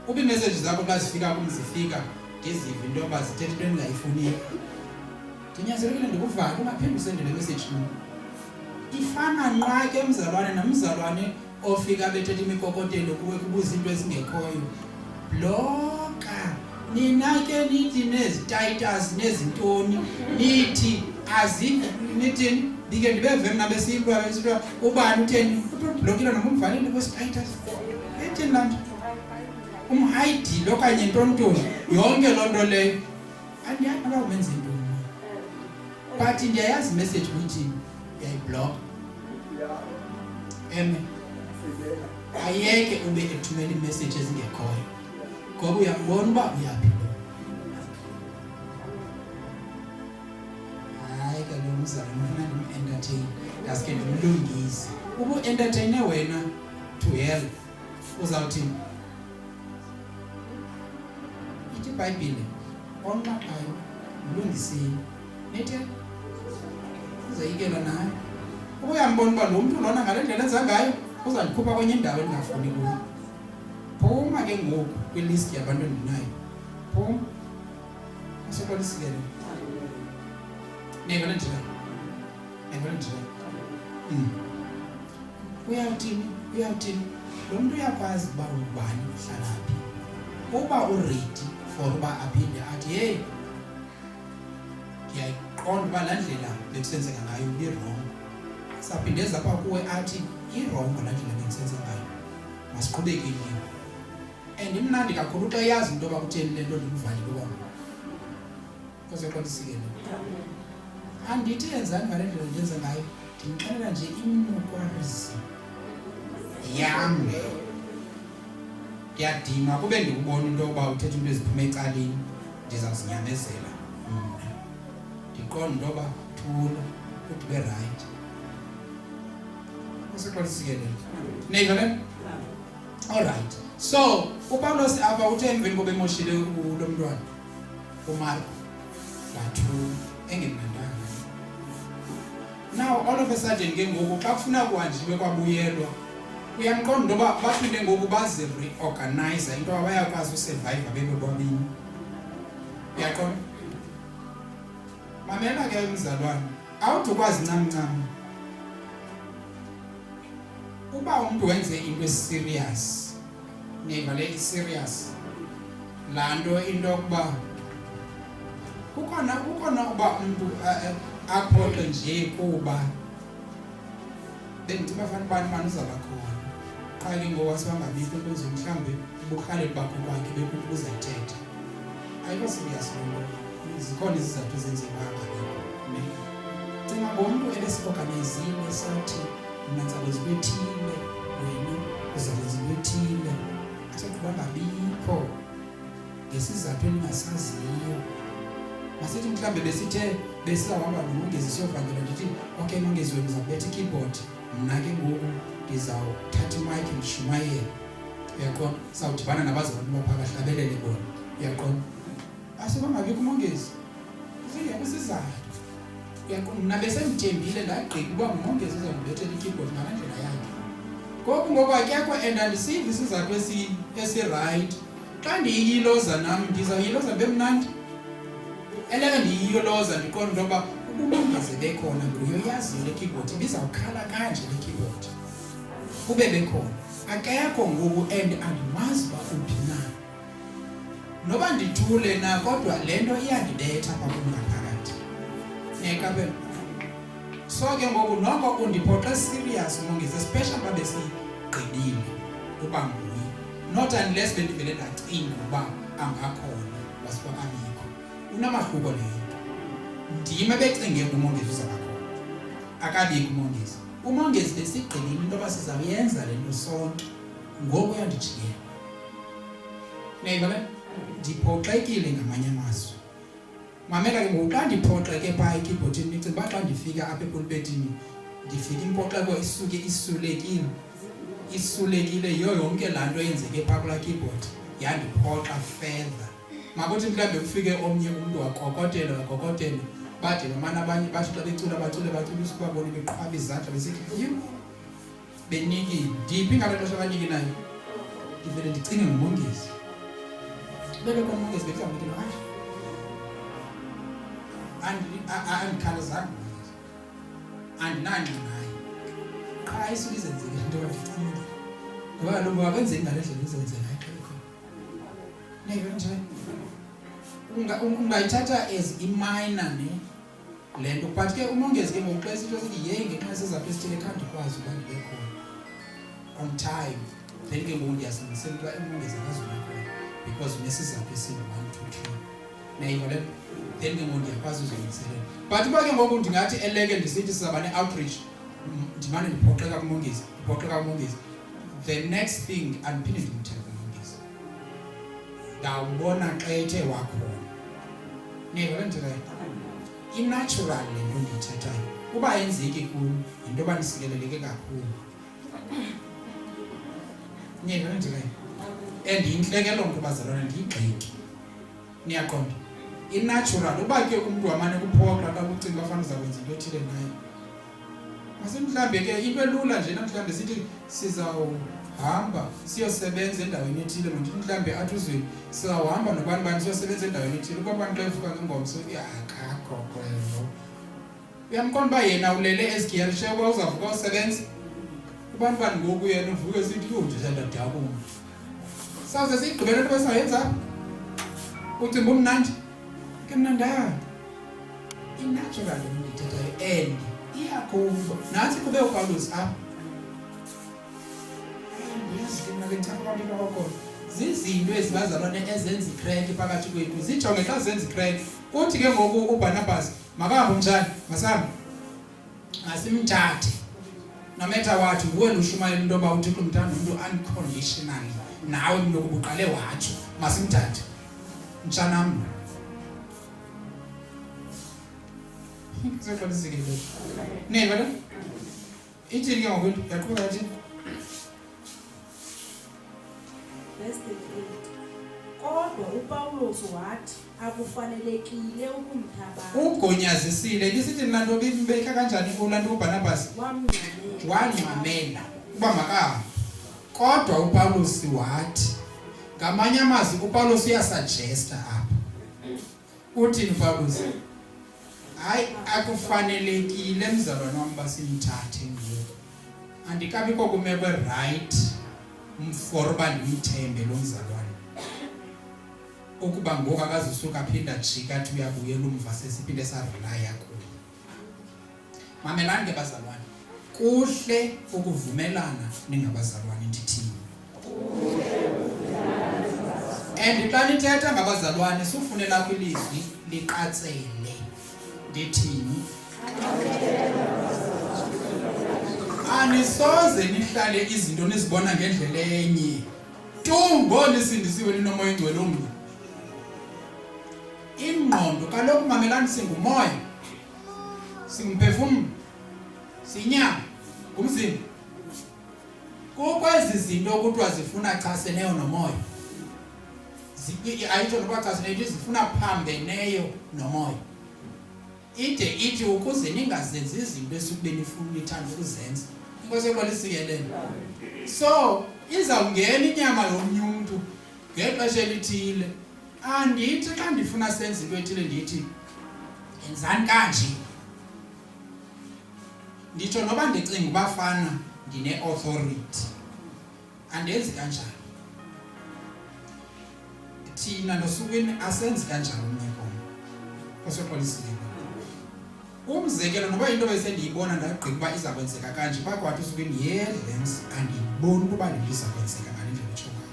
A: Uba iimessage zakho xa zifika kum zifika ndizive into yoba zithetha into endingayifuniyo, ndinyanzelekile ndikuvale ungaphinde usendele imessage kum. Ifana nqa ke mzalwane namzalwane ofika bethetha imikokotelo kuwe kubuza into ezingekhoyo. Bloka. Nina ke nithi nezitayitasi nezintoni nithi nithini ndike ndibeve mna besilwa ubani utheni ublokile noma umvalile kwesitayitasi. Ethini laa nto? umhayidile okanye ntontoni yonke loo nto leyo andiyazi noba umenze ntoni but ndiyayazi imessage ukuthi uyayiblock ayeke ube ethumela imessage ezingekhoyo ngoba uyambona uba uyaphi lo hayi kaloku umzali ufuna ndim-entertain ngaske ndimlungise uba u-entertaine wena to hell uzawuthini ithi iBhayibhile onqaqayo mlungiseni nethe uzayikela naye uba uyambona uba lo mntu lona ngale ndlela enza ngayo uzandikhupha kwenye indawo endingafuni kuyo phuma ke ngoku kwilisti yabantu endinayo phuma asekolisikele nevele njalo uyawuthini lo mntu uyakwazi uba ubani uhlala phi uba uready for uba aphinde athi hey ndiyayiqonda uba laa ndlela bekusenzeka ngayo i-wrong saphinde zapha kuwe athi i-wrong laa ndlela bekusenze ngayo masiqhubekeni and imnandi kakhulu xa yazi into yoba kutheni le nto ndimvalile uba kozeqonisikele andithi yenzani ngale ndlela ndenze ngayo ndimxelela nje imnokwarisi yam ndiyadinga kube ndikubona into yoba uthetha into eziphume ecaleni ndizawuzinyamezela mna ndiqonda into yoba thula ukuthi ube right useqonisikele neyivele alright so uPawulos apha uthe emveni koba emoshile lo mntwana uMarko bathu engemnandanga now all of a sudden ke ngoku xa kufuna kuhanjiwe kwabuyelwa uyamqonda into yoba baphinde ngoku baze reorganize into yoba bayakwazi usurvive bebobabini uyaqonda mamela ke mzalwane awuthi ukwazi ncamncam uba umuntu wenze into eserious nevale serious laa nto into yokuba kukhona uba umuntu aphoxe nje kuba bendithi bafana ubani mani uzaba khona qha ke ngoku asibangabikho ukuze mhlawumbi uburhaleli bakho kwakhe bekuthi buzayithetha ayikho serious loo nto zikhona izizathu ezenzekanga cinga ngomntu ebesi-organizile sathi mna ndizawuze into ethile wena uzawuze into ethile asathi bangabikho ngesizathu endingasaziyo masithi mhlawumbe besizawuhamba nomongezi siyovangela ndithi okay mongezi wena uzawubetha i-keyboard mna ke ngoku ndizawuthatha imayikhi ndishumayele uyaqonda sawudibana nabazalwane bapha bahlabelele bona uyaqonda asibangabikho umongezi ufike kwisizathu uyaqonda mna besendithembile ndagqiba uba ngumongezi uzawundibethela i-keyboard ngala ndlela yakhe ngoku akekho and andisiva isizathu esirayithi xa ndiyiyiloza nam ndizawuyiloza bemnandi eleke ndiyiyoloza ndiqonda into yoba ubumongezi bekhona nguye oyaziyo le keyboard ibizawukhala kanje le keyboard ube bekhona akekho ngoku and andimazi uba uphi na noba ndithule na kodwa le nto iyandibetha apha kum ngaphakathi nekaphela so ke ngoku noko undiphoxe serious umongezi especially xa besigqibile uba nguye not unless bendivele ndacinga uba angakhona wasiba abikho unamahluko leyo ndim ebecinge umongezi uzabakhona akabikho umongezi umongezi besigqibile into yoba sizawuyenza le nto sonke ngoku uyandijikela neyibale ndiphoxekile ngamanye amazwi mamela ke ngoku xa ndiphoxeke phaa ekeyboardini ndicinga uba xa ndifika apha epulpetini ndifika impoxeko isuke isulekile yiyo yonke laa nto yenzeke phaa kulaa keyboard yandiphoxa further makuthi mhlawumbe kufike omnye umntu wakokotela bade bamana abanye bathi xa bacula usukubabona beqhwaba izandla besithi yhu benikile ndiphi ngalo xesha abaniki nayo ndivele ndicinge ngumongezi beleko umongezi bekuzawunikile andikhalazanga umongezi andinangqi naye qha isuke izenzeke into bandicingile ngoba kaloku akwenzeki ngale ndlela izenzeka ekho neyive njani ungayithatha as iminor le nto but ke umongezi ke ngoku xa isitsho sithi yeyi ngenxa sezapho esithile khandikwazi uba ndibe khona on time then ke ngoku ndiyasingisela uba umongezi akazuba khona because unesizathu esiyi-1 to 2 nayiva le then ke ngoku ndiyakwazi uzilungiselela. But uba ke ngoku ndingathi eleke ndisithi sizaba ne-outreach ndimane ndiphoxeka kumongezi, the next thing andiphinde ndimthele kumongezi, ndawubona xa ethe wakhona. Niva le nto leyo i-natural le nto ndiyithethayo uba yenzeki kuyo yinto yoba ndisikeleleke kakhulu. Niva le nto leyo and yintleke loo nto bazalwane ndiyigxeki. Niyaqonda i-natural uba ke umntu wamane kuphoxa xa kucinga bafana uzakwenza into ethile naye. Masemhlawumbe ke into elula nje namhlawumbe sithi sizawuhamba siyosebenza endaweni ethile, mandithi mhlawumbe athi uzweni sizawuhamba nobani siyosebenza endaweni ethile. Ukuba abantu xa evuka ngengomso akakho kwelo uyamqonda uba yena ulele ezikhe shewa uzavuka usebenza. Abantu bani ngoku yena uvuke sithi yho nje ndadabuma sawuze siyigqibele into besayenza ucimba umnandi ke mnandana i-natural ndithethayo and iyakuba nathi kube uPawulos apha zizinto ezibazalwane ezenza ikreki phakathi kwethu zijonge xa zenza ikreki. Kuthi ke ngoku uBarnabas makahambe njani masambe masimthathe nometha wathi nguwe lushumayela into yoba uThixo umthanda umntu unconditionally nawe mntu kubuqale watsho masimthathe mtshanam. Niva le ithini ke ngoku yaqhuba yathi
B: Verse 38. Kodwa uPawulos wathi akufanelekile ukumthabatha.
A: Ugonyazisile lisithi laa nto bibeka kanjani kulaa nto uBarnabas wangcamela uba makahambe. Kodwa uPawulos wathi ngamanye amazwi uPawulos uyasuggesta apha. Uthini uPawulos? Hayi akufanelekile mzalwane wam basimthathe ngoku. Andikabikho kumekwe right for uba ndimthembe lo mzalwane ukuba ngoku akazisuka aphinda jika athi uyabuyela umva sesiphinde sarelaya kuyo. Mamelani ke bazalwane, kuhle ukuvumelana ningabazalwane ndithini. And xa nithetha ngabazalwane sufunela kwilizwi liqatsele ndithini. Anisoze nihlale izinto nizibona ngendlela enye tu ngonisindisiwe ninomoya ingcwele omnye. Ingqondo kaloku mamelani singumoya, singumphefumlo, sinyama, ngumzimba. Kukwezi zinto kuthiwa zifuna chaseneyo nomoya. Ayitsho nokuba chaseneyo zifuna phambeneyo nomoya. Ide ithi ukuze ningazenzi izinto esukube nifuna nithanda ukuzenza. Inkosi ekwalisikelele. So izawungena inyama yomnye umuntu ngexesha elithile. Andithi xa ndifuna senze into ethile ndithi enzani kanje. Nditsho noba ndicinga ubafana ndine-authority andenzi kanjani. Thina nosukwini asenzi kanjani omnye kona. Inkosi ekwalisikelele. Umzekelo noba into besendiyibona ndagqiba uba iza kwenzeka kanje phakwathi usukwini yenzi andiyiboni ukuba le nto iza kwenzeka ngale ndlela etsho ngayo.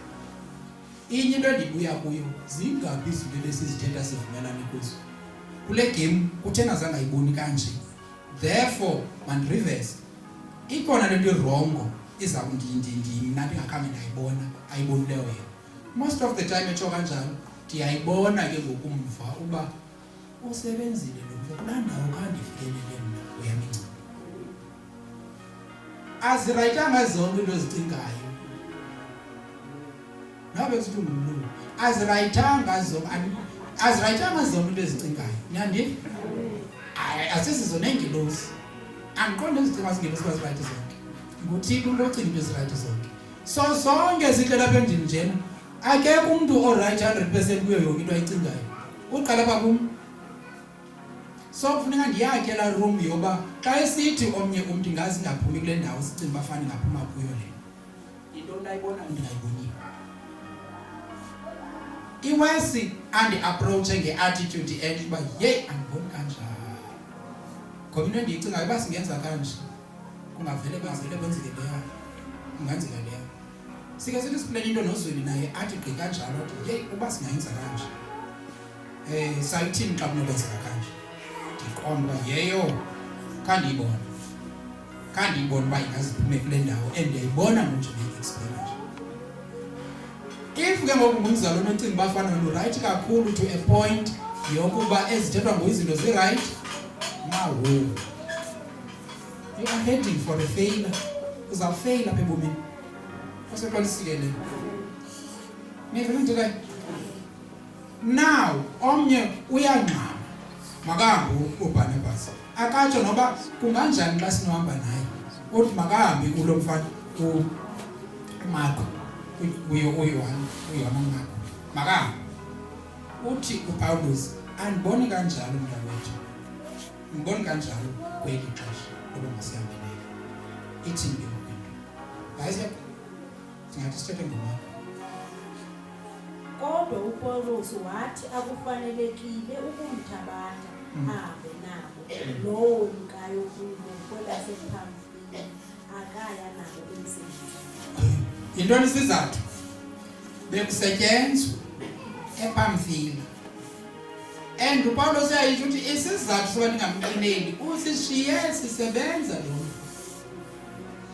A: Inye into endibuya kuyo zingaphi izinto ebesizithetha sivumelane kuzo. Kule game kuthena zange ayiboni kanje. Therefore mandireverse. Ikhona le nto irongo iza mna ndingakhange ndayibona ayibonileyo yena. Most of the time etsho kanjalo ndiyayibona ke ngokumva uba usebenzile lo kulaa ndawo khandifikelele mna uyamincima. Azirayitanga zonke into ezicingayo. Nabe sithi ngumlungu. Azirayitanga zonke into ezicingayo. Niyandi? Asisizo nengilosi. Angiqonde izicinga zingelosi bazirayite zonke. NguThixo umuntu ocinga into ezirayite zonke. So sonke zihle lapha endlini njena. Akekho umuntu oright 100% kuyo yonke into ayicingayo. Uqala apha kum. So kufuneka ndiyakhe la room yoba xa esithi omnye umuntu ngazi ngaphumi kule ndawo sicinga bafana ngaphuma kuyo le. Into ndayibona ndingayiboniyo. Iwesi andi-approach nge-attitude entle uba yeyi andiboni kanjani. Ngoba into endiyicingayo uba singenza kanje kungavele kwenzeke leyo. Kungenzeka leyo. sike sithi siplane into nozweni naye athi gqi kanjalo athi hey uba singayenza kanje sayithini xa kunokwenzeka kanje ndiqonda yeyo kandiyibona uba ingaziphume kule ndawo and ndiyayibona ngokuthi ndiyi-experience. If ke ngoku ngumzalwane ocinga bafana no-right kakhulu to a point yokuba ezithethwa ngoyizinto zi-right, mawo you are heading for a failure. Uzawufeyila apha ebomini oseqwalisikele nivele now omnye uyangxama makahambe uBarnabas akatsho noba kunganjani xa sinohamba naye uthi makahambe kulo mfana uMarko uyohamba ngakho makahambe uthi uPaulus andiboni kanjalo mntakwethu ndiboni kanjalo kweli xesha kuba masihambe naye ithi into guys singathi sithethe ngomama.
B: Kodwa uPaulus wathi akufanelekile ukumthabatha ahambe nabo lowo mkayo kubo kwelasePamfili akaya nabo emsebenzini.
A: Yintoni isizathu? Bekusetyenzwa ePamfili. And uPaulus uyayitsho ukuthi isizathu soba ningamqineli usishiye sisebenza lo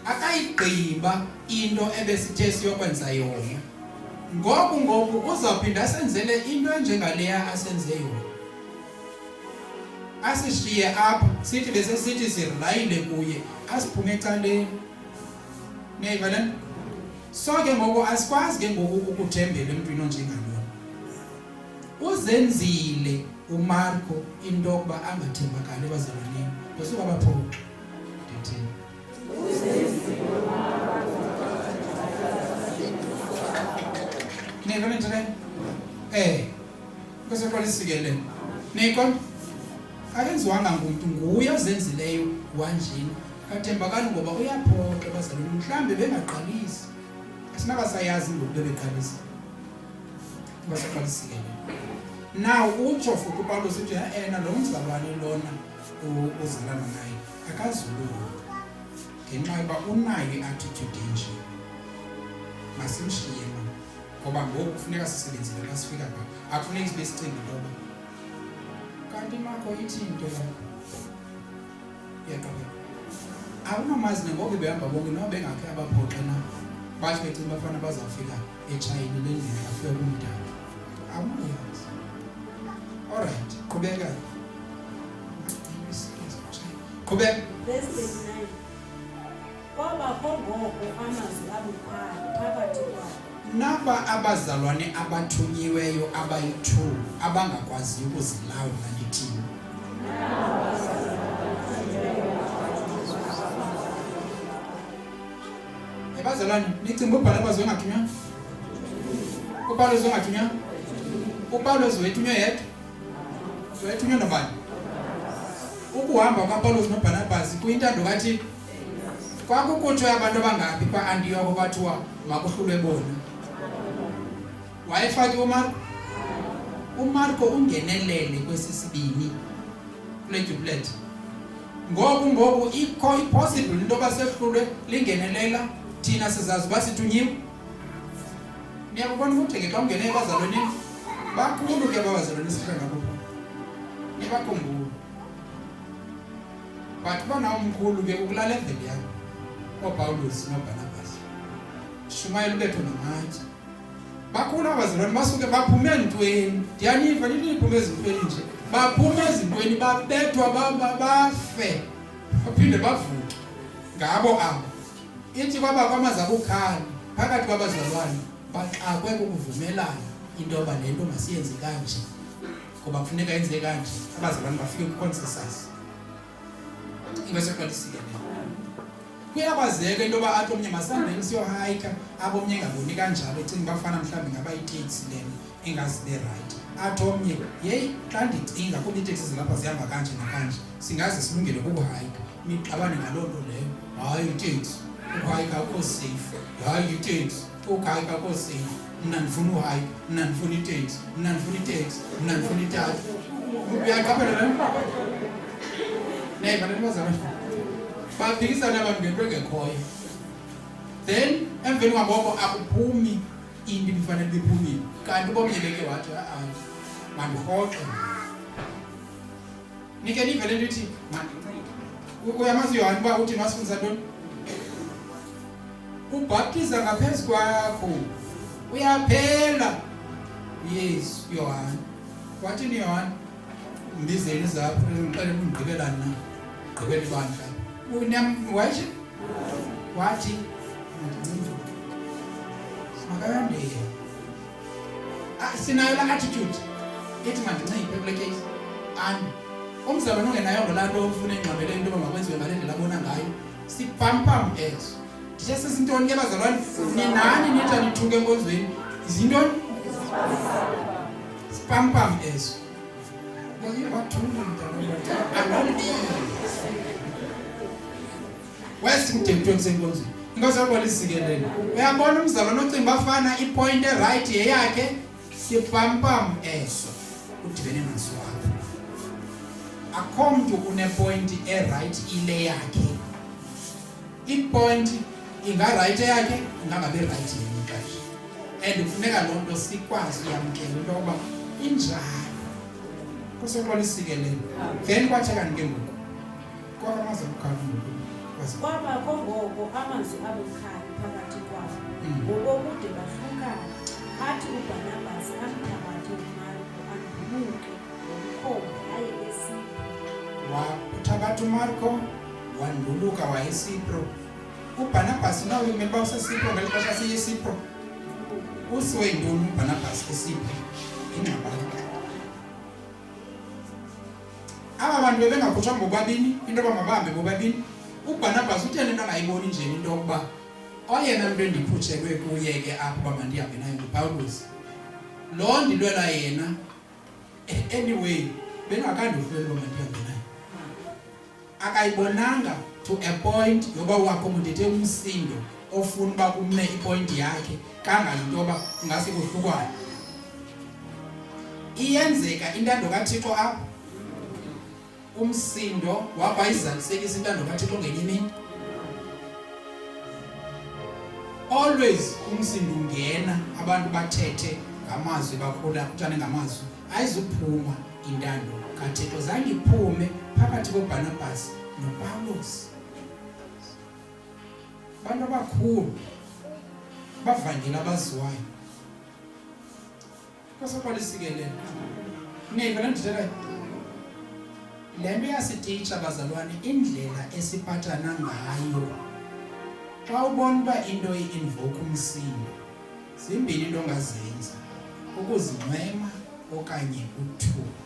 A: akayigqiba into ebesithe siyokwenza yona. Ngoku uzawuphinda asenzele into enjengaleya asenze yona. Asishiye apha sithi bese sithi silayile kuye asiphume ecaleni. Neyivale? So ke ngoku asikwazi ke ngoku ukuthembela emntwini onjengalona. Uzenzile uMarko into yokuba angathembakali ebazalwaneni. Kusuka abaphoqa. Ndithini? Neyivale njani? Kuseqwalisikele. Neyikho? Akenziwanga ngumuntu nguye ozenzileyo wanjini. Kathembakali ngoba uyaphoqa ebazalwaneni mhlambe bengaqalisi. Asinabasayazi ngoku bebeqalisa. Kuseqwalisikele. Now utsho futhi uPaulus uthi lo mzalwane lona uzalana naye akazuluka ngenxa yoba unayo i-attitude enje. Masimshiye ngoba ngoku kufuneka sisebenzile xa sifika pha akufuneki sibe sicinga ngoba kanti Marko ithi into yaqabela awunomazi ngoba behamba bonke noba bengakhe abaphoxe na bathi becinga bafana bazawufika eTshayina lendlela bafika kumdala awunoyazi. Alright, qhubeka. Qhubeka.
B: Verse 39. Kwabakho ngoko amazwi abukhali phakathi kwabo.
A: Naba abazalwane abathunyiweyo abayi-2 abangakwaziyo ukuzilawula ndithini. Abazalwane nicinga uBarnabas wengathunywa? uPaulus wengathunywa? uPaulus wethunywe yedwa? Wethunywe nobani? Ukuhamba kwaPaulus noBarnabas kuyintando kaThixo. Kwakukuthiwe abantu abangaphi kwa-Antiyoko kwathiwa makuhlulwe bona. Wayefaki uMarko? uMarko ungenelele kwesisibini kule duplet. Ngoku ikho impossible into basehlulwe lingenelela thina sizazi basithunyiwe. Niyakubona ukuthi ke xa ungene ebazalwaneni bakhulu ke abazalwane sihlala ngabo. Nibakhumbula. But bona umkhulu ke ukulala endlini yakho. OPaulus noBarnabas. Shumayela ubetho namathe. Bakhulu abazalwane basuke baphume entweni. Ndiyaniva niphume ezintweni nje. Baphume ezintweni babethwa bafe. Baphinde bavuke. Ngabo abo. Ithi kwaba kwamazabukhali phakathi kwabazalwane baxakwe ukuvumelana into yoba le nto masiyenze kanje. Ngoba kufuneka yenze kanje. Abazalwane bafike ku-consensus. Ingaseqwalisikele. Kuyakwazeka into yoba athi omnye masihambeni siyohayika abomnye engaboni kanjalo ecinga bafana mhlawumbi ngaba iteksi lena engazibe right. Athi omnye yeyi xa ndicinga kuba iteksi zilapha zihamba kanje nakanje singaze silungele ukuhayika. Nixabane ngaloo nto leyo. Hayi iteksi ukuhayika akho safe. Hayi iteksi ukuhayika akho safe. Mna ndifuna uhayika, mna ndifuna iteksi, mna ndifuna iteksi, mna ndifuna itatu. Uyaqaphela le nto? Neyibona bazalwane. Baphikisana abantu ngento engekhoyo. then emveni kwaboko akuphumi into ibifanele biphumile kanti ubomnye beke wathi mandirhoxe nike nive le nto ithi uyamazi uyohani uba uthi masifundisa ntoni ubhaptiza ngaphezu kwakho uyaphela yes Yohana wathini Yohana mbizeni zapho ngixele ungqibelana na gqibela ibandla wathi wathi makayandeke sinayo la attitude ethi mandinciphe kule case and umzalwane ongenayo laa nto ofuna engqabele into yoba makwenziwe ngale ndlela abona ngayo sipampam ezo ndithe sesintoni ke bazalwane ninani nithi anithuke enkonzweni izintoni sipampam ezo wesimthethweni senkonzweni inkosi yabona isikelele uyabona umzalwane ocinga bafana ipoint right yeyakhe sipampam eso udibene naso apho akho mntu unepoint right ile yakhe ipoint inga-right yakhe ingangabe right yenye ixesha and kufuneka loo nto sikwazi uyamkela into yokuba injalo kusoxola isikelelo then kwatheka nike ngoku kwakamazwi abukhali ngoku
B: kwabakho ngoko amazwi abukhali phakathi kwabo ngokokude bahlukana athi uBarnabas amthabathe uMarko anduluke ngomkhondo aye eSipro
A: uthabatha uMarko wanduluka wayeSipro uBarnabas nawe kumele uba useSipro ngeli xesha siyeSipro usiwe yintoni uBarnabas eSipro ingxabano aba bantu bebengakhutshwa bobabini into yoba mabahambe bobabini uBarnabas utheni into angayiboni nje into yokuba oyena mntu endikhutshelwe kuye ke apho uba mandihambe naye nguPawulos loo ndilwela yena anyway bengakandifumeli uba mandihambe naye akayibonanga to a point yoba uakomodethe umsindo ofuna uba kume ipoint yakhe kanganto yoba ungase kuhlukwane iyenzeka intando kaThixo apho umsindo waba izalisekisa intando kaThixo ngenye imini always umsindo ungena abantu bathethe ngamazwi bakhula kutshane ngamazwi ayizuphuma intando kaThixo zange iphume phakathi koBarnabas noPawulos bantu abakhulu bavangela abaziwayo kwasokwalisikelele niva ndithela le nto yasititsha bazalwane indlela esiphathana ngayo xa ubona uba into i-invoke umsindo zimbini into ongazenza ukuzinwema okanye uthuba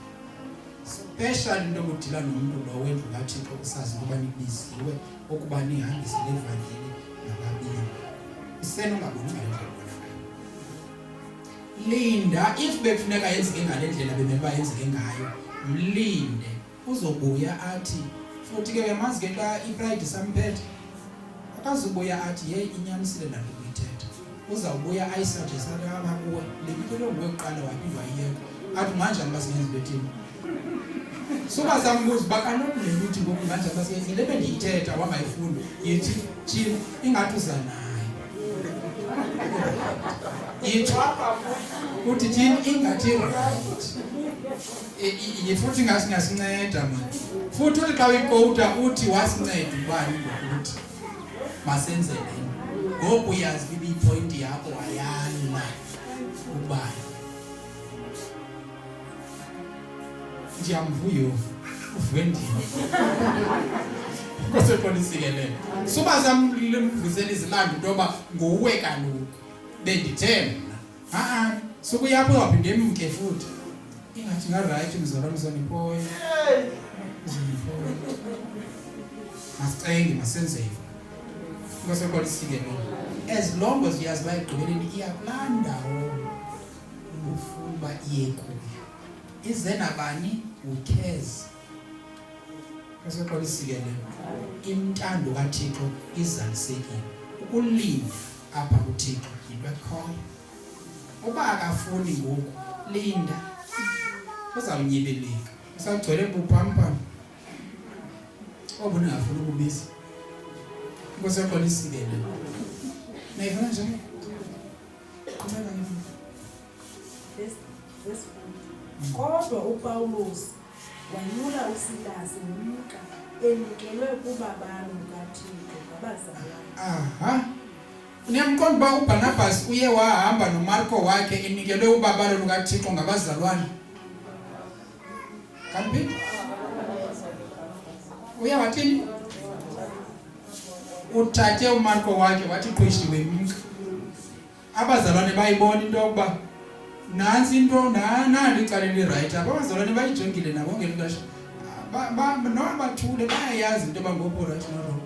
A: special into okudila nomntu lo wendlu kaThixo usazi ukuba nibiziwe ukuba nihambise levangeli nababini isenongaboni ngale ndlela linda if bekufuneka yenzeke ngale ndlela bemele uba yenzeke ngayo mlinde uzobuya athi futhi ke uyamazi ke xa ipride samphethe akazubuya athi hey inyanisile lento uyithetha uzawubuya ayisuggest apha kuwe le nto lokuqala waphindwa yiyeko athi kanjani basenze bethini suba zambuza bakalona le nto ngoku kanjani basenze le bendiyithetha wangayifuni yithi thina ingathi uza nayo yithi uthi thina ingathi right futhi ngasinceda manje futhi uthi xa uyikota uthi wasinceda ubani ngokuthi masenze lento ngoku uyazi bibi ipoint yakho wayala ubani ndiyamvuyo uvendini kwaseqolisikelele suba zamvusela izilanda into yoba nguwe kaloku bendithe mna sukuyapho waphinde emke futhi ingathi nga-right mzalwane uzanipoya masicenge masenzeke kwaseqolisikelele as long as uyazi uba ekugqibeleni iyakulaa ndawo ufuna uba iye kuyo ize nabani ukhezi kwaseqolisikelele intando kaThixo izalisekile ukulinda apha kuThixo yinto ekhoyo uba akafuni ngoku linda uzawunyibilika usagcwele bupampam obuningafuni ububisi kwaseqolisikelele Nayivona njani? Qhubeka ngifuna.
B: Kodwa uPawulos wanyula uSilasi ngomka enikelwe kubabalo kaThixo ngabazalwane.
A: Aha. Niyamqonda uba uBarnabas uye wahamba noMarko wakhe enikelwe ubabalo lukaThixo ngabazalwane. Kanti uya wathini? Uthathe uMarko wakhe wathi qhwishiwe imka. Abazalwane bayibona into yokuba nansi into nani icala eli-right apha. Abazalwane bayijongile nabo ngeli xesha. Noma bathule bayayazi into bangopho-right noro.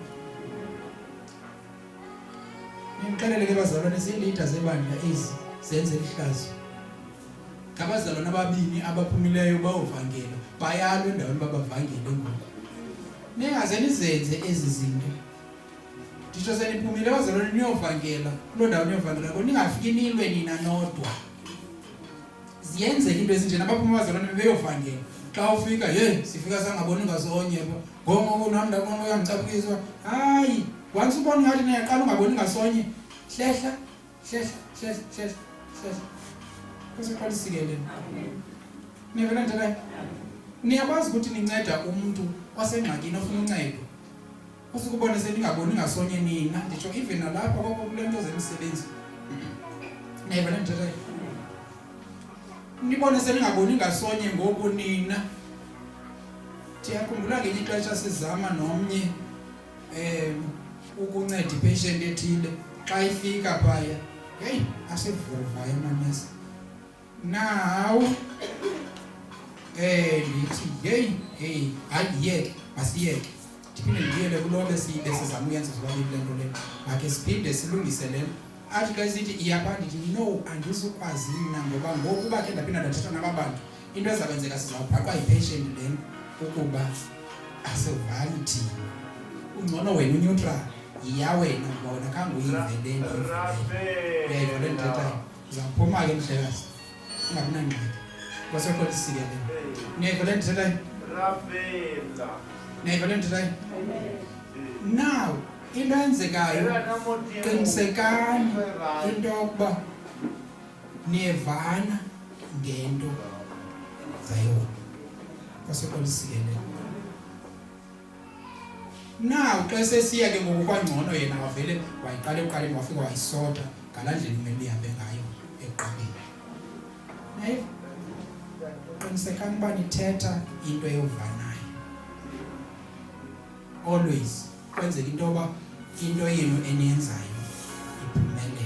A: Nimxelele ke bazalwane ziilida zebandla ezi zenze ihlazo. Ngabazalwane ababini abaphumileyo bawuvangela bayalwe endaweni babavangele ngoku. Ningaze nizenze ezi zinto. Nditsho seniphumile abazalwane niyovangela kuloo ndawo niyovangela ko ningafiki nilwe nina nodwa. Ziyenzeka into ezinjena abaphuma abazalwane beyovangela. Xa ufika sifika sangaboni ngasonye ngoku nami ndabona uyamcaphukiswa. Hayi, once ubona ngathi niyaqala ungaboni ngasonye hlehla. Kusiqala isikelele. Nivela njani? Niyakwazi ukuthi ninceda umuntu wasengxakini ofuna uncedo. Usukubona seningaboni ngasonye nina, nditsho even nalapha kule nto zemisebenzi. Nivela njani? Nibone seningaboni ngasonye ngoku nina. Ndiyakhumbula ngenye ixesha sizama nomnye ukunceda ipatient ethile xa ifika phaya. Hey, asivuva emanesi. Now ndithi ayiyeke masiyeke. Ndiphinde ndiyele kulo besizama uyenza sobabili le nto leyo. Makhe siphinde silungise le. Athi xa isithi iyapha ndithi no andizukwazi mina ngoba ngoku uba khe ndaphinda ndathetha naba bantu into ezakwenzeka sizawubhaqwa yipatient le ukuba asivali thina. Ungcono wena uneutral yiya wena ngoba wena khange uyivelele. Uyayivele ndithethayo. Uzawuphuma ke mhlekazi. Ungabi nangxaki. Kwasekho lisikelele. Niyayivele ndithethayo? Niyayivele ndithethayo? Now into enzekayo qinisekani into yokuba niyevana ngento zayona. Kwasekho lisikelele. Now xa sesiya ke ngoku kwangcono yena wavele wayiqala ekuqaleni wafika wayisota ngalaa ndlela imele ihambe ngayo ekuqaleni. Naye qinisekani uba nithetha into eyovanayo. Always kwenzeka into yoba into yenu eniyenzayo iphumelele.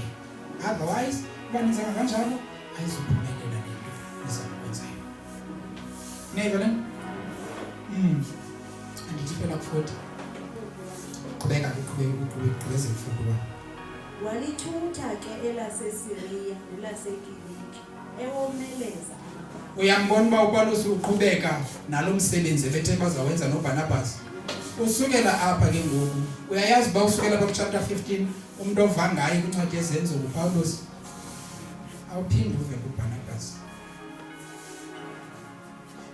A: Otherwise uba nizanga kanjalo ayizuphumelela le nto nizakwenzayo. Niyayivele? Andithi phela kufota. Qhubeka uqhubeze imfundo wami.
B: Walithutha ke elaseSiriya nelaseKiliki ewomeleza amabandla.
A: Uyambona uba uPawulos uqhubeka nalo msebenzi bethe bazawenza noBarnabas. Usukela apha ke ngoku uyayazi uba usukela apha kuchapter 15 umuntu ovangayo kwincwadi yezenzo uPawulos awuphinde uve kuBarnabas.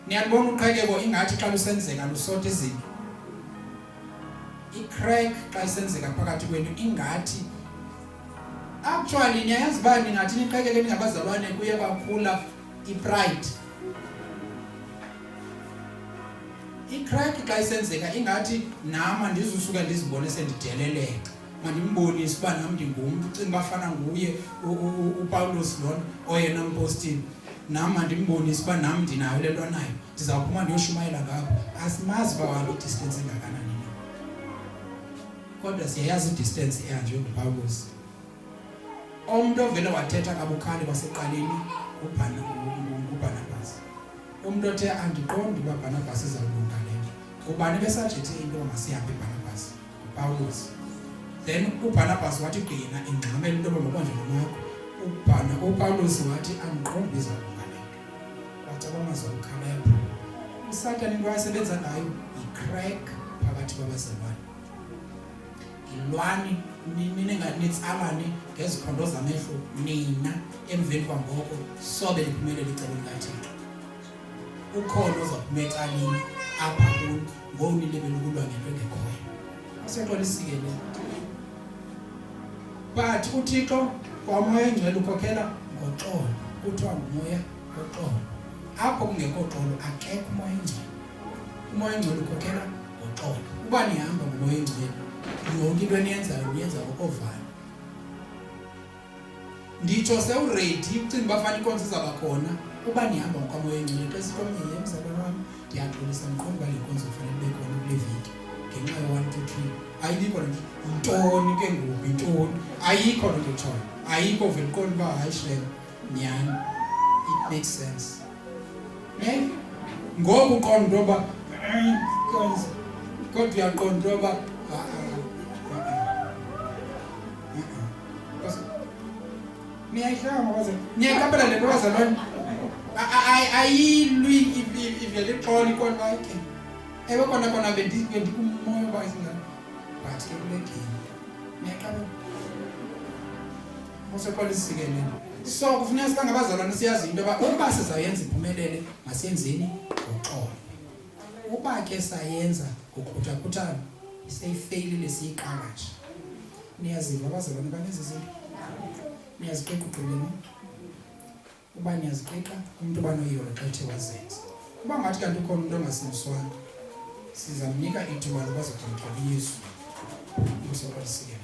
A: Niyabona uqhekeko ingathi xa lusenzeka lusota izinto. I-crack xa isenzeka phakathi kwenu ingathi actually niyayazi uba ningathi niqhekeke ningabazalwane kuye kwakhula i-pride. I-crack xa isenzeka ingathi nama ndizusuka ndizibone sendideleleka. Mandimbonise uba nam ndingumntu ucinga uba fana nguye uPawulos lona oyena mpostini. Nam mandimbonise uba nam ndinayo le nto nayo ndizawuphuma ndiyoshumayela ngabo. Asimazi uba walo i-distance engakanani. Kodwa siyayazi i-distance ehanjwe nguPawulos. Umuntu ovele wathetha kabukhali kwaseqaleni uBarnabas. Umuntu othe andiqondi uba Barnabas izawulunga le nto. Kubani besajethi into masihambe Barnabas? Pawulos. Then uBarnabas wathi qina ingxamele into ngokonje nomakho. uPawulos wathi andiqondi izawulunga le nto. Wacaba amazwi akhalapho. uSathane into asebenza ngayo i-crack phakathi kwabazalwane. Ilwani ningatsalane ngezikhondo zamehlo nina emveni kwangoko sobe liphumelele icebo likaThixo. Ukhona ozaphuma ecaleni apha kuni ngowunilebela ukulwa ngento engekhoyo. Aseqola isikelele. but uThixo kwamoya engcwele ukhokhela ngoxolo, kuthiwa ngumoya woxolo. Apho kungekho xolo akekho umoya engcwele. Umoya engcwele ukhokhela ngoxolo. Uba nihamba ngomoya engcwele, yonke into eniyenzayo niyenza ngokovana. Nditsho sewuredi ucinga bafana inkonzo izaba khona uba nihamba ngomoya engcwele. Into esikomnye yemzalwane wami ndiyaxolisa ndiqonda uba le nkonzo kufanele ibe khona kule veki ngenxa ye-1 2 3. Ayikho le nto, yintoni ke ngoku, yintoni? Ayikho le nto tshoyo, ayikho vele qonda uba hayi shlelo nyhani. It makes sense. Ngoku uqonda into yoba konzo, kodwa uyaqonda into yoba niyayihlanga ngoba niyaqaphela le nto bazalwane. Ayilwi ivele ixola ikona uba okay. Ewe kona bendikumoya uba isingane. But ke kule game niyaqaphela useqola isikelelo. So kufuneka sika ngabazalwane siyazi into yoba uba sizawuyenza iphumelele masiyenzeni ngoxolo. Uba ke sayenza ngokukhuthakhutana seyifeyilile siyiqala nje. Niyaziva abazalwane banezi zinto? Niyaziqiqa ugqibeleni? Uba niyaziqiqa umuntu banoyolo xa ethe wazenza. Uba ngathi kanti ukhona umuntu ongasindiswanga, sizamnika ithuba loba zokuthemba Yesu. Useqola isikelelo.